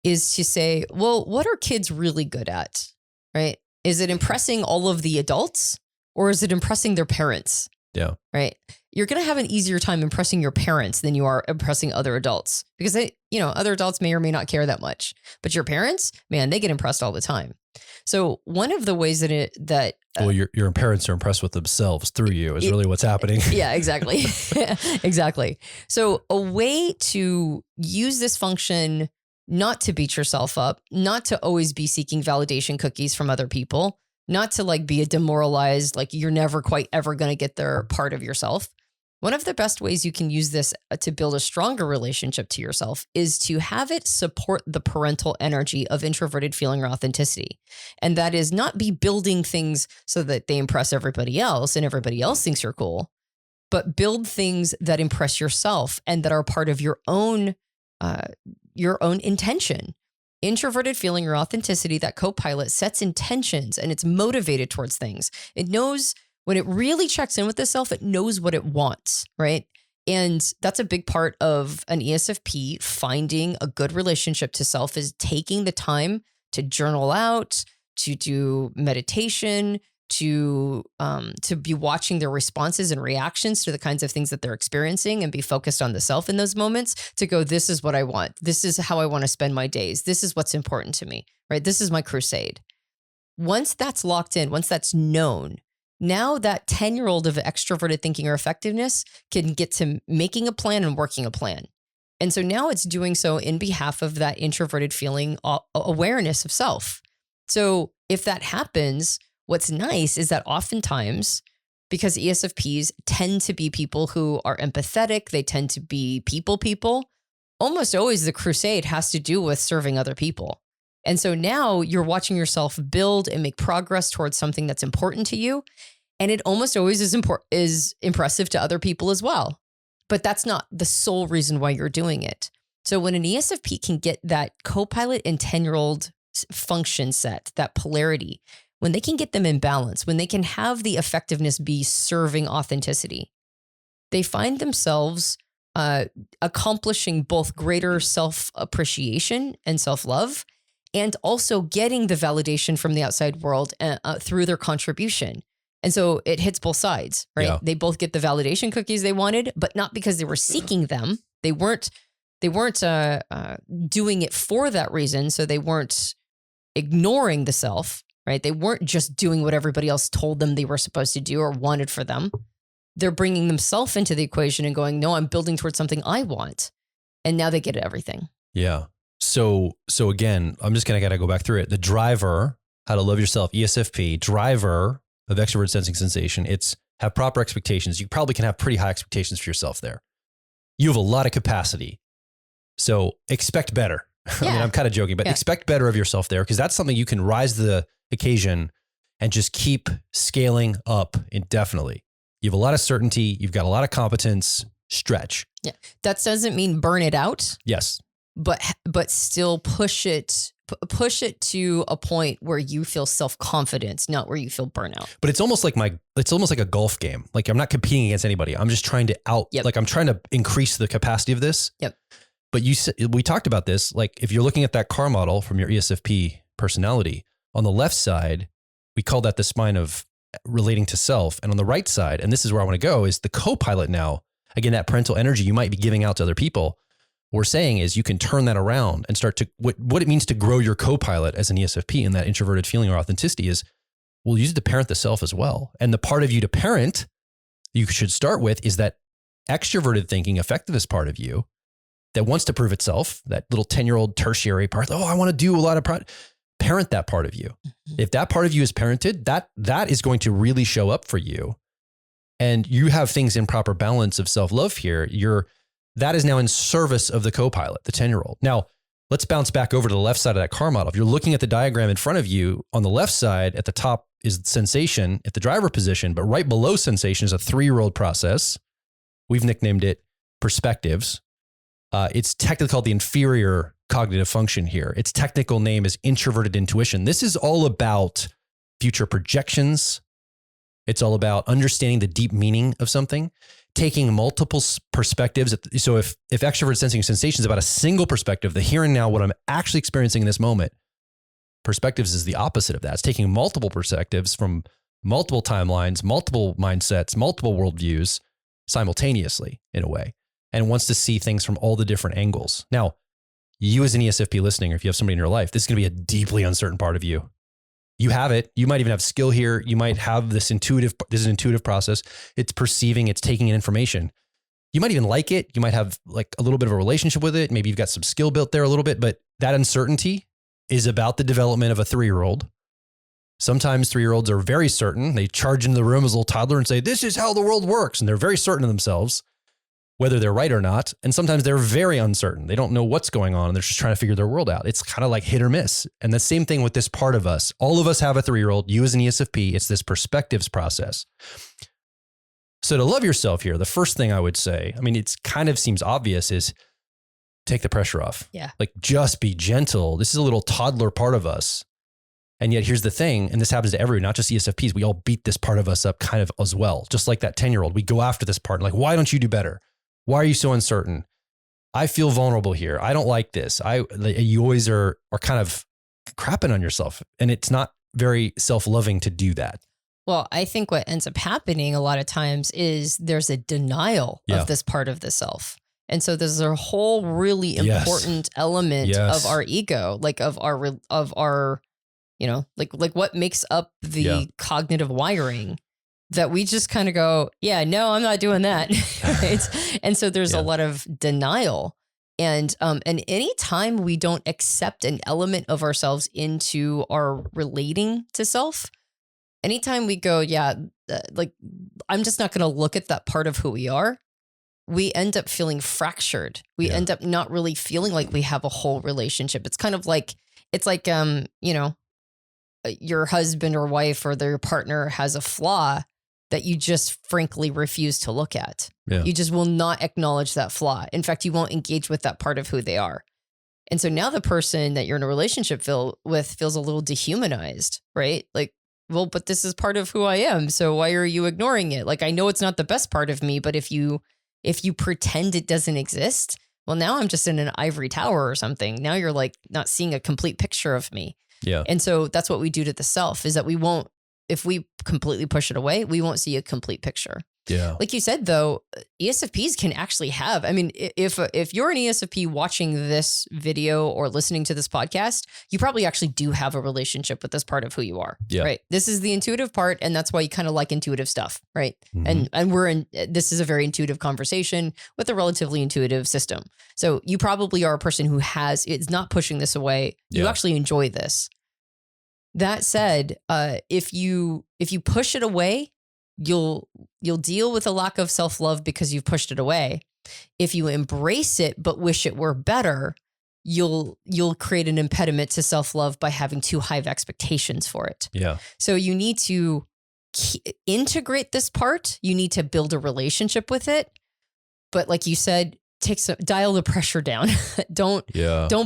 is to say, well, what are kids really good at, right? Is it impressing all of the adults or is it impressing their parents? Yeah. Right. You're going to have an easier time impressing your parents than you are impressing other adults because other adults may or may not care that much, but your parents, man, they get impressed all the time. So one of the ways that well, your parents are impressed with themselves through you is really what's happening. Yeah, exactly. Exactly. So a way to use this function, not to beat yourself up, not to always be seeking validation cookies from other people, not to like be a demoralized, like you're never quite ever going to get there part of yourself. One of the best ways you can use this to build a stronger relationship to yourself is to have it support the parental energy of introverted feeling or authenticity. And that is not be building things so that they impress everybody else and everybody else thinks you're cool, but build things that impress yourself and that are part of your own intention. Introverted feeling or authenticity, that co-pilot sets intentions and it's motivated towards things. It knows when it really checks in with itself, it knows what it wants, right? And that's a big part of an ESFP finding a good relationship to self is taking the time to journal out, to do meditation, to be watching their responses and reactions to the kinds of things that they're experiencing and be focused on the self in those moments to go, this is what I want. This is how I want to spend my days. This is what's important to me, right? This is my crusade. Once that's locked in, once that's known, now that 10-year-old of extroverted thinking or effectiveness can get to making a plan and working a plan. And so now it's doing so in behalf of that introverted feeling awareness of self. So if that happens, what's nice is that oftentimes, because ESFPs tend to be people who are empathetic, they tend to be people, almost always the crusade has to do with serving other people. And so now you're watching yourself build and make progress towards something that's important to you. And it almost always is impressive to other people as well. But that's not the sole reason why you're doing it. So when an ESFP can get that co-pilot and 10-year-old function set, that polarity, when they can get them in balance, when they can have the effectiveness be serving authenticity, they find themselves accomplishing both greater self-appreciation and self-love, and also getting the validation from the outside world through their contribution. And so it hits both sides, right? Yeah. They both get the validation cookies they wanted, but not because they were seeking them. They weren't doing it for that reason. So they weren't ignoring the self, right? They weren't just doing what everybody else told them they were supposed to do or wanted for them. They're bringing themselves into the equation and going, no, I'm building towards something I want. And now they get everything. Yeah. So again, I'm just going to go back through it. The driver, how to love yourself, ESFP, driver of extrovert sensing sensation. It's have proper expectations. You probably can have pretty high expectations for yourself there. You have a lot of capacity. So expect better. Yeah. I mean, I'm kind of joking, but expect better of yourself there because that's something you can rise to the occasion and just keep scaling up indefinitely. You have a lot of certainty. You've got a lot of competence. Stretch. Yeah. That doesn't mean burn it out. Yes. But still push it to a point where you feel self-confidence, not where you feel burnout. But it's almost like a golf game. Like I'm not competing against anybody. I'm just trying to I'm trying to increase the capacity of this. Yep. But we talked about this. Like if you're looking at that car model from your ESFP personality, on the left side, we call that the spine of relating to self. And on the right side, and this is where I want to go, is the co-pilot now. Again, that parental energy you might be giving out to other people. What we're saying is you can turn that around and start to, what it means to grow your co-pilot as an ESFP in that introverted feeling or authenticity is, we'll use it to parent the self as well. And the part of you to parent you should start with is that extroverted thinking, effectiveness part of you that wants to prove itself, that little 10-year-old tertiary part. Oh, I want to do a lot of parent that part of you. Mm-hmm. If that part of you is parented, that is going to really show up for you. And you have things in proper balance of self-love here. That is now in service of the co-pilot, the 10-year-old. Now, let's bounce back over to the left side of that car model. If you're looking at the diagram in front of you, on the left side at the top is sensation at the driver position, but right below sensation is a 3-year-old process. We've nicknamed it perspectives. It's technically called the inferior cognitive function here. Its technical name is introverted intuition. This is all about future projections. It's all about understanding the deep meaning of something, taking multiple perspectives. So if extrovert sensing sensation is about a single perspective, the here and now, what I'm actually experiencing in this moment, perspectives is the opposite of that. It's taking multiple perspectives from multiple timelines, multiple mindsets, multiple worldviews simultaneously in a way, and wants to see things from all the different angles. Now, you as an ESFP listening, or if you have somebody in your life, this is going to be a deeply uncertain part of you. You have it. You might even have skill here. You might have this is an intuitive process. It's perceiving, it's taking in information. You might even like it. You might have like a little bit of a relationship with it. Maybe you've got some skill built there a little bit, but that uncertainty is about the development of a 3-year-old. Sometimes 3-year-olds are very certain. They charge into the room as a little toddler and say, this is how the world works. And they're very certain of themselves, whether they're right or not. And sometimes they're very uncertain. They don't know what's going on and they're just trying to figure their world out. It's kind of like hit or miss. And the same thing with this part of us. All of us have a 3-year-old. You as an ESFP, it's this perspectives process. So to love yourself here, the first thing I would say, I mean, it kind of seems obvious, is take the pressure off. Yeah. Like just be gentle. This is a little toddler part of us. And yet here's the thing, and this happens to everyone, not just ESFPs, we all beat this part of us up kind of as well. Just like that 10-year-old, we go after this part. Like, why don't you do better? Why are you so uncertain? I feel vulnerable here. I don't like this. You always are kind of crapping on yourself. And it's not very self-loving to do that. Well, I think what ends up happening a lot of times is there's a denial of this part of the self. And so there's a whole really important element of our ego, like of our, you know, like what makes up the cognitive wiring, that we just kind of go, yeah, no, I'm not doing that. Right? And so there's a lot of denial. And anytime we don't accept an element of ourselves into our relating to self, anytime we go, like, I'm just not going to look at that part of who we are, we end up feeling fractured. We end up not really feeling like we have a whole relationship. It's kind of like, you know, your husband or wife or their partner has a flaw that you just frankly refuse to look at. Yeah. You just will not acknowledge that flaw. In fact, you won't engage with that part of who they are. And so now the person that you're in a relationship with feels a little dehumanized, right? Like, well, but this is part of who I am. So why are you ignoring it? Like, I know it's not the best part of me, but if you pretend it doesn't exist, well, now I'm just in an ivory tower or something. Now you're like not seeing a complete picture of me. Yeah. And so that's what we do to the self, is that we won't, if we completely push it away, we won't see a complete picture. Yeah. Like you said, though, ESFPs can actually have, I mean, if you're an ESFP watching this video or listening to this podcast, you probably actually do have a relationship with this part of who you are. Yeah. Right. This is the intuitive part. And that's why you kind of like intuitive stuff. Right. Mm-hmm. And this is a very intuitive conversation with a relatively intuitive system. So you probably are a person who is not pushing this away. You actually enjoy this. That said, if you push it away, you'll deal with a lack of self-love because you've pushed it away. If you embrace it but wish it were better, you'll create an impediment to self-love by having too high of expectations for it. Yeah. So you need to integrate this part. You need to build a relationship with it. But like you said, dial the pressure down. Don't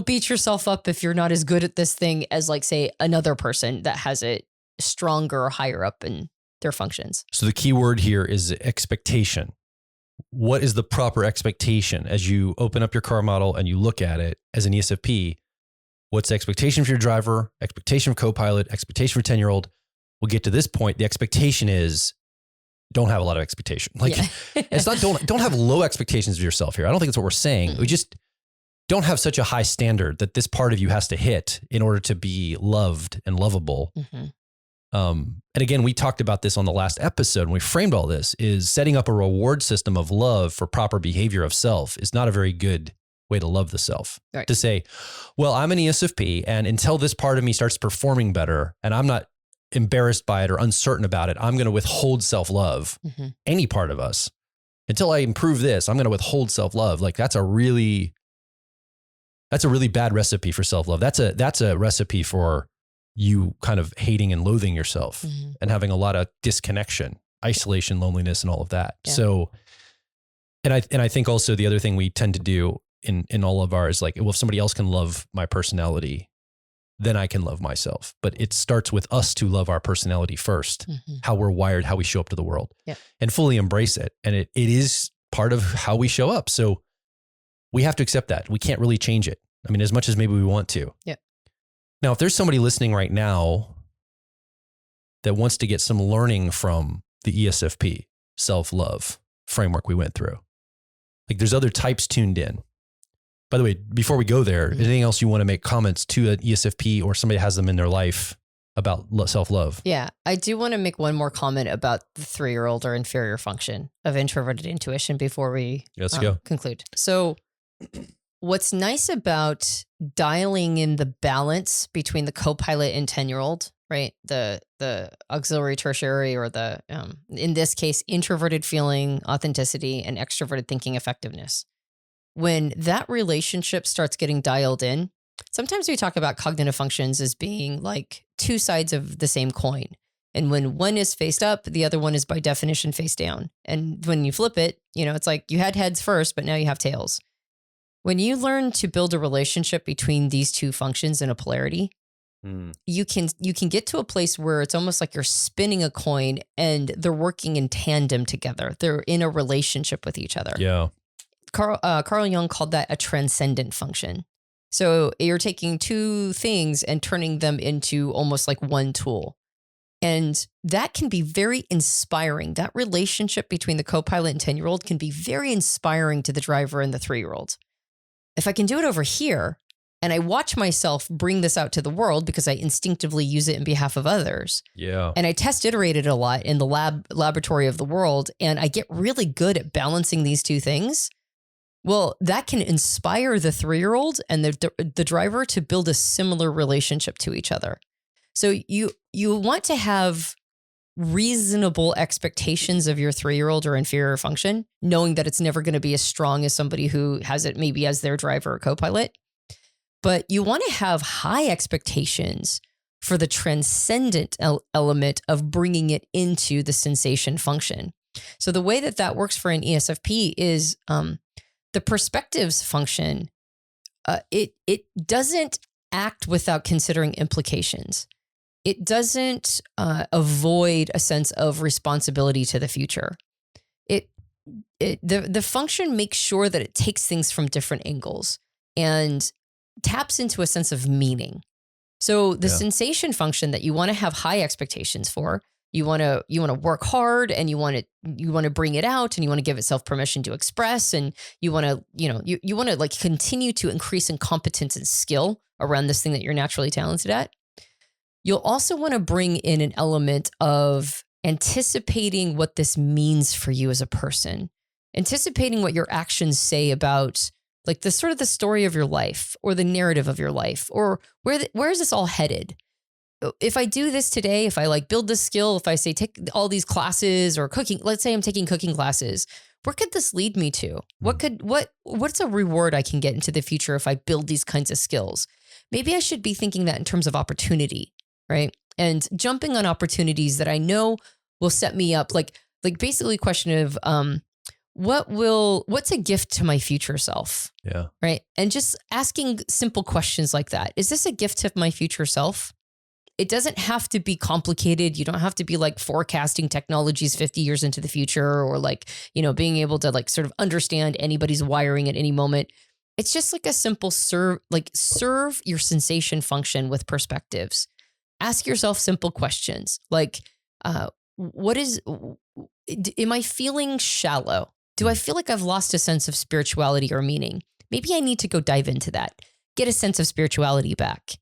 beat yourself up if you're not as good at this thing as, like, say, another person that has it stronger or higher up in their functions. So the key word here is expectation. What is the proper expectation as you open up your car model and you look at it as an ESFP? What's the expectation for your driver, expectation for co-pilot, expectation for 10-year-old? We'll get to this point. The expectation is don't have a lot of expectation. Like it's not, don't have low expectations of yourself here. I don't think that's what we're saying. Mm-hmm. We just don't have such a high standard that this part of you has to hit in order to be loved and lovable. Mm-hmm. And again, we talked about this on the last episode and we framed all this, is setting up a reward system of love for proper behavior of self is not a very good way to love the self. Right. To say, well, I'm an ESFP and until this part of me starts performing better and I'm not embarrassed by it or uncertain about it, I'm going to withhold self-love. Mm-hmm. Any part of us, until I improve this, I'm going to withhold self-love. Like that's a really That's a really bad recipe for self-love. That's a recipe for you kind of hating and loathing yourself and having a lot of disconnection, isolation, loneliness, and all of that. Yeah. So, and I think also the other thing we tend to do in all of ours, like, well, if somebody else can love my personality, then I can love myself. But it starts with us to love our personality first, how we're wired, how we show up to the world, and fully embrace it. And it is part of how we show up. So we have to accept that. We can't really change it. I mean, as much as maybe we want to. Yeah. Now, if there's somebody listening right now that wants to get some learning from the ESFP self-love framework we went through, like there's other types tuned in. By the way, before we go there, anything else you want to make comments to an ESFP or somebody has them in their life about self-love? Yeah, I do want to make one more comment about the 3-year-old or inferior function of introverted intuition before we conclude. So what's nice about dialing in the balance between the co-pilot and 10-year-old, right? The auxiliary tertiary, or the, in this case, introverted feeling, authenticity, and extroverted thinking, effectiveness. When that relationship starts getting dialed in, sometimes we talk about cognitive functions as being like two sides of the same coin. And when one is faced up, the other one is by definition face down. And when you flip it, it's like you had heads first, but now you have tails. When you learn to build a relationship between these two functions in a polarity, you can get to a place where it's almost like you're spinning a coin and they're working in tandem together. They're in a relationship with each other. Yeah. Carl Jung called that a transcendent function. So you're taking two things and turning them into almost like one tool. And that can be very inspiring. That relationship between the co-pilot and 10-year-old can be very inspiring to the driver and the 3-year-old. If I can do it over here, and I watch myself bring this out to the world because I instinctively use it in behalf of others. Yeah. And I test iterate it a lot in the laboratory of the world, and I get really good at balancing these two things. Well, that can inspire the 3-year-old and the driver to build a similar relationship to each other. So you want to have reasonable expectations of your 3-year-old or inferior function, knowing that it's never going to be as strong as somebody who has it maybe as their driver or co-pilot. But you want to have high expectations for the transcendent element of bringing it into the sensation function. So the way that works for an ESFP is the perspectives function. It doesn't act without considering implications. It doesn't avoid a sense of responsibility to the future. The function makes sure that it takes things from different angles and taps into a sense of meaning. So the sensation function that you want to have high expectations for, you want to work hard, and you want to bring it out, and you want to give itself permission to express, and you want to you want to like continue to increase in competence and skill around this thing that you're naturally talented at. You'll also want to bring in an element of anticipating what this means for you as a person, anticipating what your actions say about like the sort of the story of your life or the narrative of your life, or where is this all headed? If I do this today, if I like build this skill, if I say take all these classes or cooking, let's say I'm taking cooking classes, where could this lead me to? What's a reward I can get into the future if I build these kinds of skills? Maybe I should be thinking that in terms of opportunity, right? And jumping on opportunities that I know will set me up, like basically a question of what's a gift to my future self? Yeah. Right. And just asking simple questions like that. Is this a gift to my future self? It doesn't have to be complicated. You don't have to be like forecasting technologies 50 years into the future, or like, being able to like sort of understand anybody's wiring at any moment. It's just like a simple serve your sensation function with perspectives. Ask yourself simple questions like, am I feeling shallow? Do I feel like I've lost a sense of spirituality or meaning? Maybe I need to go dive into that, get a sense of spirituality back.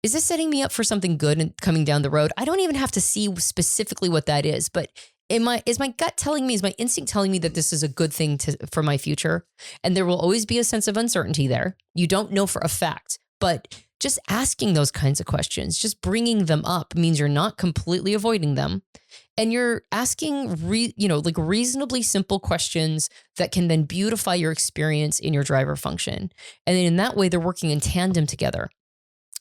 Is this setting me up for something good and coming down the road? I don't even have to see specifically what that is, but is my gut telling me, is my instinct telling me that this is a good thing for my future? And there will always be a sense of uncertainty there. You don't know for a fact, but just asking those kinds of questions, just bringing them up means you're not completely avoiding them. And you're asking, like reasonably simple questions that can then beautify your experience in your driver function. And then in that way, they're working in tandem together.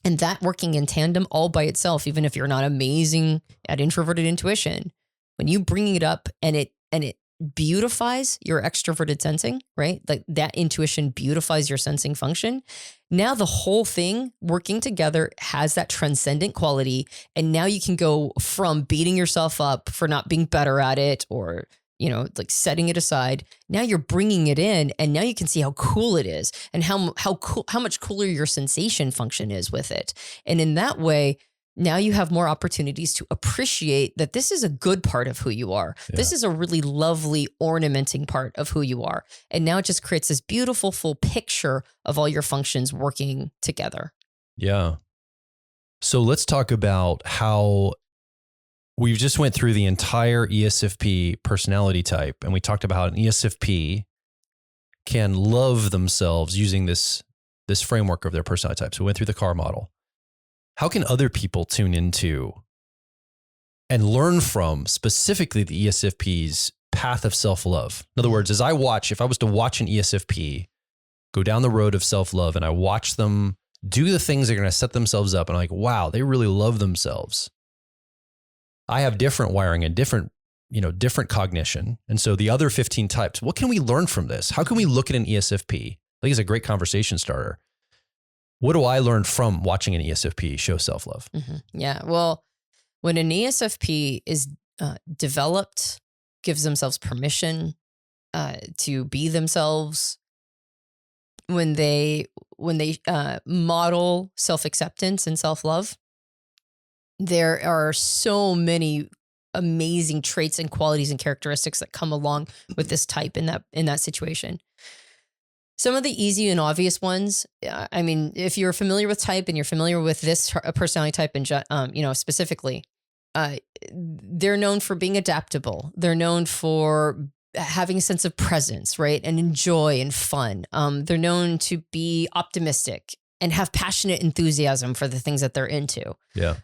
And that working in tandem all by itself, even if you're not amazing at introverted intuition, when you bring it up and it beautifies your extroverted sensing, right? Like that intuition beautifies your sensing function. Now the whole thing working together has that transcendent quality. And now you can go from beating yourself up for not being better at it or, like setting it aside. Now you're bringing it in and now you can see how cool it is and how much cooler your sensation function is with it. And in that way, now you have more opportunities to appreciate that this is a good part of who you are. Yeah. This is a really lovely ornamenting part of who you are. And now it just creates this beautiful full picture of all your functions working together. Yeah. So let's talk about how we've just went through the entire ESFP personality type. And we talked about how an ESFP can love themselves using this framework of their personality type. So we went through the car model. How can other people tune into and learn from specifically the ESFP's path of self-love? In other words, if I was to watch an ESFP go down the road of self-love and I watch them do the things that are going to set themselves up and I'm like, wow, they really love themselves. I have different wiring and different cognition. And so the other 15 types, what can we learn from this? How can we look at an ESFP? I think it's a great conversation starter. What do I learn from watching an ESFP show self-love? Mm-hmm. Yeah. Well, when an ESFP is developed, gives themselves permission to be themselves, when they model self-acceptance and self-love, there are so many amazing traits and qualities and characteristics that come along with this type in that situation. Some of the easy and obvious ones, I mean, if you're familiar with type and you're familiar with this personality type, specifically, they're known for being adaptable. They're known for having a sense of presence, right? And joy and fun. They're known to be optimistic and have passionate enthusiasm for the things that they're into. Yeah.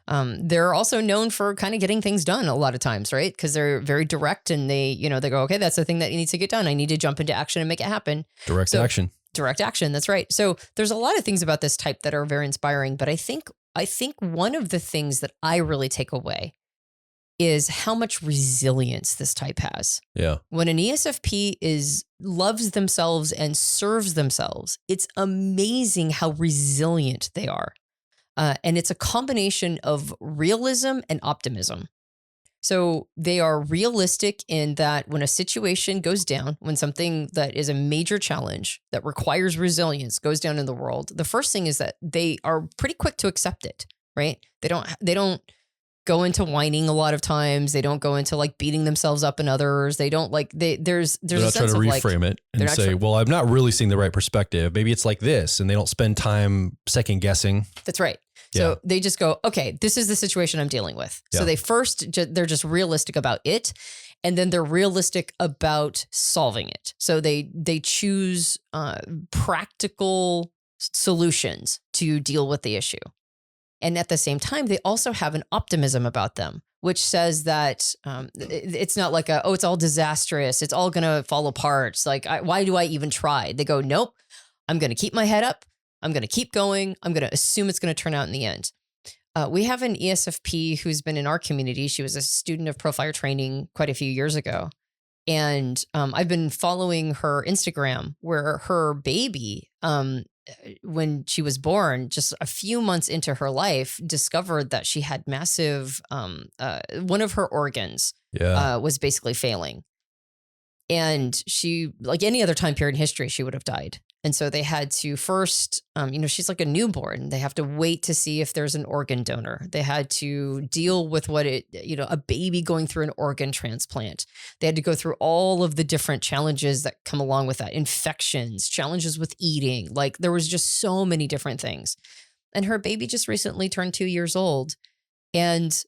They're also known for kind of getting things done a lot of times, right? Because they're very direct and they go, okay, that's the thing that needs to get done. I need to jump into action and make it happen. Direct action. That's right. So there's a lot of things about this type that are very inspiring, but I think one of the things that I really take away is how much resilience this type has. Yeah. When an ESFP loves themselves and serves themselves, it's amazing how resilient they are. And it's a combination of realism and optimism. So they are realistic in that when a situation goes down, when something that is a major challenge that requires resilience goes down in the world, the first thing is that they are pretty quick to accept it, right? They don't go into whining a lot of times. They don't go into like beating themselves up in others. They don't there's they're not a sense trying to of reframe it and say, well, I'm not really seeing the right perspective. Maybe it's like this. And they don't spend time second guessing. That's right. So they just go, okay, this is the situation I'm dealing with. Yeah. So they're just realistic about it. And then they're realistic about solving it. So they choose practical solutions to deal with the issue. And at the same time, they also have an optimism about them, which says that it's not like it's all disastrous. It's all going to fall apart. It's like, why do I even try? They go, nope, I'm going to keep my head up. I'm going to keep going. I'm going to assume it's going to turn out in the end. We have an ESFP who's been in our community. She was a student of Profire training quite a few years ago. And I've been following her Instagram where her baby, when she was born, just a few months into her life, discovered that she had massive, one of her organs was basically failing. And she, like any other time period in history, she would have died. And so they had to first, she's like a newborn. They have to wait to see if there's an organ donor. They had to deal with a baby going through an organ transplant. They had to go through all of the different challenges that come along with that. Infections, challenges with eating. Like there was just so many different things. And her baby just recently turned 2 years old. And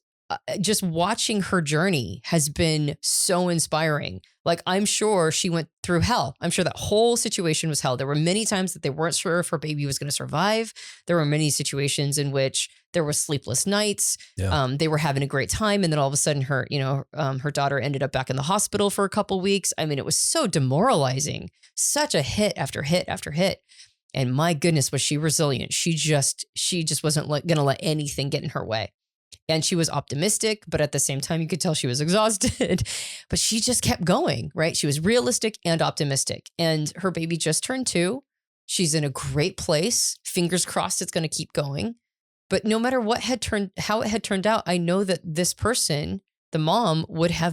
just watching her journey has been so inspiring. Like, I'm sure she went through hell. I'm sure that whole situation was hell. There were many times that they weren't sure if her baby was going to survive. There were many situations in which there were sleepless nights. Yeah. They were having a great time. And then all of a sudden her daughter ended up back in the hospital for a couple weeks. I mean, it was so demoralizing, such a hit after hit after hit. And my goodness, was she resilient. She just wasn't going to let anything get in her way. And she was optimistic, but at the same time, you could tell she was exhausted, but she just kept going, right? She was realistic and optimistic. And her baby just turned 2. She's in a great place. Fingers crossed it's going to keep going. But no matter how it had turned out, I know that this person, the mom, I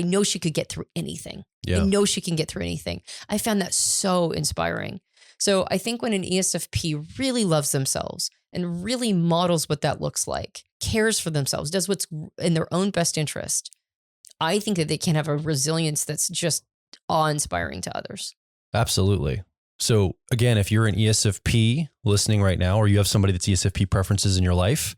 know she could get through anything. Yeah. I know she can get through anything. I found that so inspiring. So I think when an ESFP really loves themselves and really models what that looks like, cares for themselves, does what's in their own best interest, I think that they can have a resilience that's just awe-inspiring to others. Absolutely. So again, if you're an ESFP listening right now, or you have somebody that's ESFP preferences in your life,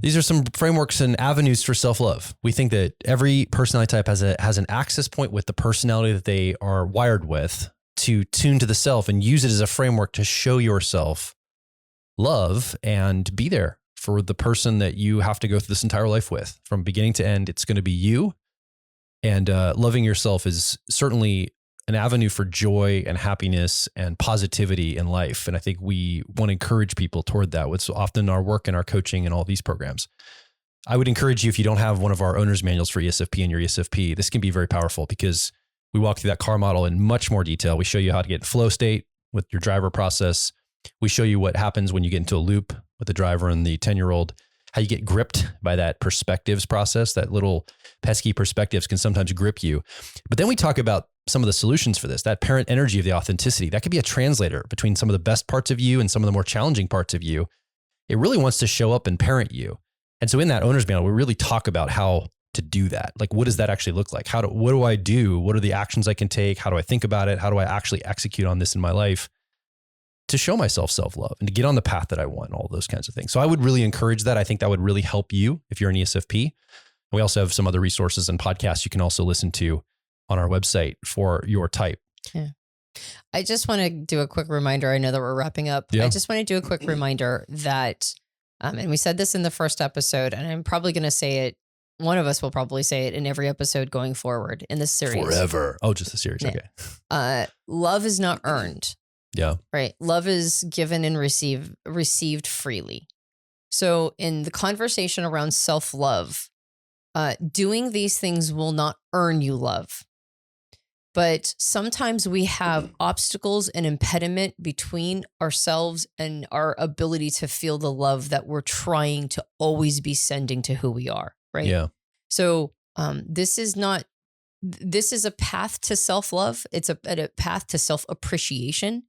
these are some frameworks and avenues for self-love. We think that every personality type has an access point with the personality that they are wired with to tune to the self and use it as a framework to show yourself love and be there for the person that you have to go through this entire life with. From beginning to end, it's going to be you. And loving yourself is certainly an avenue for joy and happiness and positivity in life. And I think we want to encourage people toward that. It's often our work and our coaching and all these programs. I would encourage you, if you don't have one of our owner's manuals for ESFP and your ESFP, this can be very powerful because we walk through that car model in much more detail. We show you how to get in flow state with your driver process. We show you what happens when you get into a loop with the driver and the 10-year-old, how you get gripped by that perspectives process. That little pesky perspectives can sometimes grip you. But then we talk about some of the solutions for this, that parent energy of the authenticity. That could be a translator between some of the best parts of you and some of the more challenging parts of you. It really wants to show up and parent you. And so in that owner's manual, we really talk about how to do that. Like, what does that actually look like? What do I do? What are the actions I can take? How do I think about it? How do I actually execute on this in my life to show myself self-love and to get on the path that I want, all those kinds of things. So I would really encourage that. I think that would really help you if you're an ESFP. And we also have some other resources and podcasts you can also listen to on our website for your type. Yeah. I just want to do a quick reminder. I know that we're wrapping up. Yeah. I just want to do a quick reminder that, and we said this in the first episode, and I'm probably going to say it. One of us will probably say it in every episode going forward in this series. Forever. Oh, just the series. Yeah. Okay. Love is not earned. Yeah. Right. Love is given and received freely. So in the conversation around self-love, doing these things will not earn you love. But sometimes we have obstacles and impediment between ourselves and our ability to feel the love that we're trying to always be sending to who we are. Right. Yeah. So this is a path to self-love. It's a path to self-appreciation,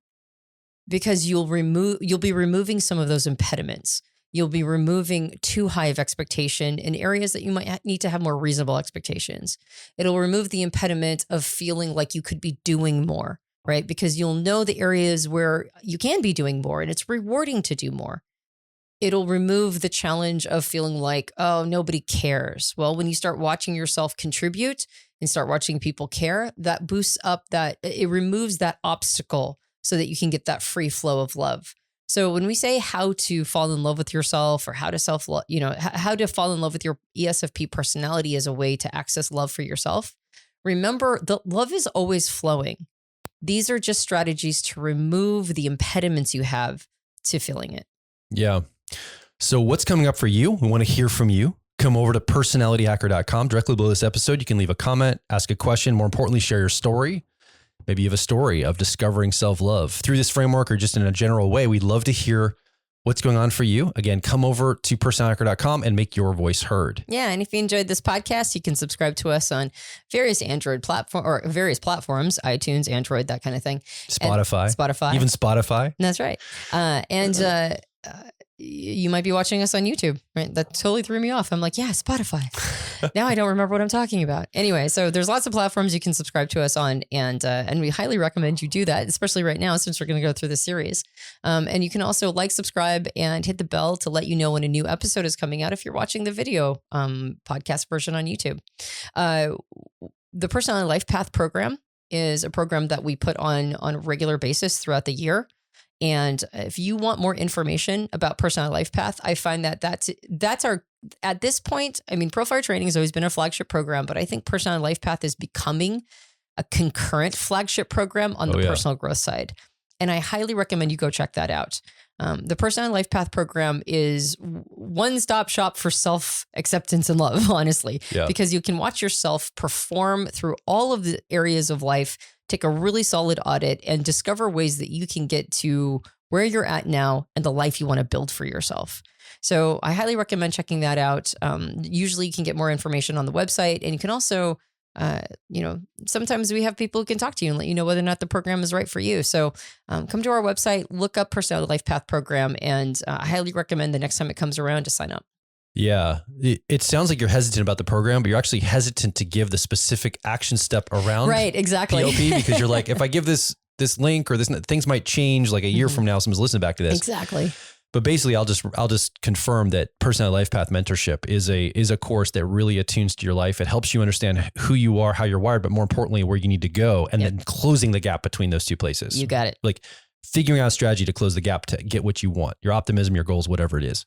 because you'll be removing some of those impediments. You'll be removing too high of expectation in areas that you might need to have more reasonable expectations. It'll remove the impediment of feeling like you could be doing more, right? Because you'll know the areas where you can be doing more and it's rewarding to do more. It'll remove the challenge of feeling like, oh, nobody cares. Well, when you start watching yourself contribute and start watching people care, that boosts up it removes that obstacle so that you can get that free flow of love. So when we say how to fall in love with yourself, or how to self-love, how to fall in love with your ESFP personality as a way to access love for yourself, remember that love is always flowing. These are just strategies to remove the impediments you have to feeling it. Yeah. So what's coming up for you? We want to hear from you. Come over to personalityhacker.com. Directly below this episode, you can leave a comment, ask a question, more importantly, share your story. Maybe you have a story of discovering self-love through this framework or just in a general way. We'd love to hear what's going on for you. Again, come over to personalityhacker.com and make your voice heard. Yeah. And if you enjoyed this podcast, you can subscribe to us on various Android platform or various platforms, iTunes, Android, that kind of thing. Spotify. Even Spotify. That's right. you might be watching us on YouTube, right? That totally threw me off. I'm like, yeah, Spotify. Now I don't remember what I'm talking about. Anyway, so there's lots of platforms you can subscribe to us on, and we highly recommend you do that, especially right now since we're going to go through the series. And you can also subscribe, and hit the bell to let you know when a new episode is coming out if you're watching the video podcast version on YouTube. The Personality Life Path program is a program that we put on a regular basis throughout the year. And if you want more information about Personality Life Path, I find that that's our, at this point, I mean, Profile Training has always been a flagship program, but I think Personality Life Path is becoming a concurrent flagship program on the personal growth side. And I highly recommend you go check that out. The Personality Life Path program is one-stop shop for self-acceptance and love, honestly, because you can watch yourself perform through all of the areas of life, take a really solid audit, and discover ways that you can get to where you're at now and the life you want to build for yourself. So I highly recommend checking that out. Usually you can get more information on the website, and you can also, sometimes we have people who can talk to you and let you know whether or not the program is right for you. So come to our website, look up Personality Life Path program, and I highly recommend the next time it comes around to sign up. Yeah. It sounds like you're hesitant about the program, but you're actually hesitant to give the specific action step around right, exactly. PLP, because you're like, if I give this link or this, things might change like a year from now, someone's listening back to this. Exactly. But basically, I'll just confirm that Personality Life Path Mentorship is a course that really attunes to your life. It helps you understand who you are, how you're wired, but more importantly, where you need to go, and then closing the gap between those two places. You got it. Like figuring out a strategy to close the gap to get what you want, your optimism, your goals, whatever it is.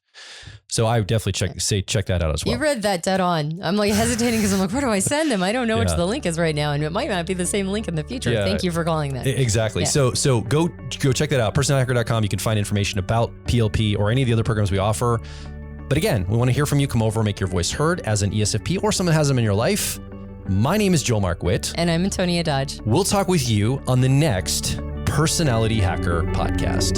So I would definitely check that out as well. You read that dead on. I'm hesitating because I'm like, where do I send them? I don't know which the link is right now, and it might not be the same link in the future. Yeah. Thank you for calling that. Exactly. Yeah. So go check that out. personalityhacker.com. You can find information about PLP or any of the other programs we offer. But again, we want to hear from you. Come over, make your voice heard as an ESFP or someone has them in your life. My name is Joel Mark Witt. And I'm Antonia Dodge. We'll talk with you on the next Personality Hacker podcast.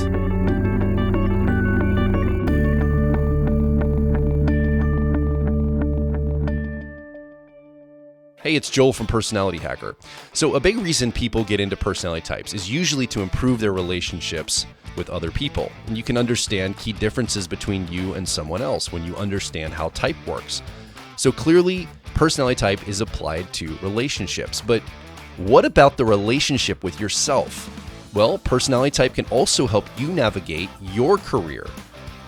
Hey, it's Joel from Personality Hacker. So a big reason people get into personality types is usually to improve their relationships with other people. And you can understand key differences between you and someone else when you understand how type works. So clearly, personality type is applied to relationships. But what about the relationship with yourself? Well, personality type can also help you navigate your career,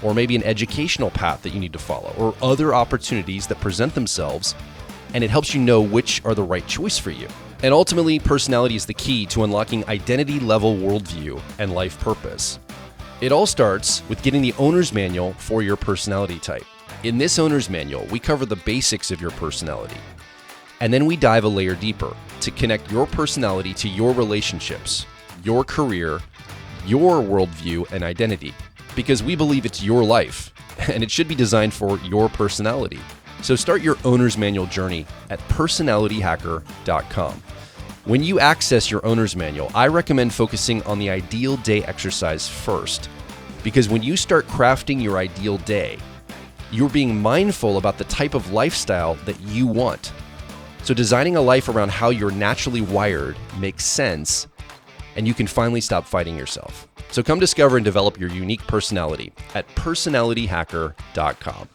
or maybe an educational path that you need to follow, or other opportunities that present themselves, and it helps you know which are the right choice for you. And ultimately, personality is the key to unlocking identity-level worldview and life purpose. It all starts with getting the owner's manual for your personality type. In this owner's manual, we cover the basics of your personality, and then we dive a layer deeper to connect your personality to your relationships, your career, your worldview, and identity, because we believe it's your life and it should be designed for your personality. So start your owner's manual journey at personalityhacker.com. When you access your owner's manual, I recommend focusing on the ideal day exercise first, because when you start crafting your ideal day, you're being mindful about the type of lifestyle that you want. So designing a life around how you're naturally wired makes sense, and you can finally stop fighting yourself. So come discover and develop your unique personality at personalityhacker.com.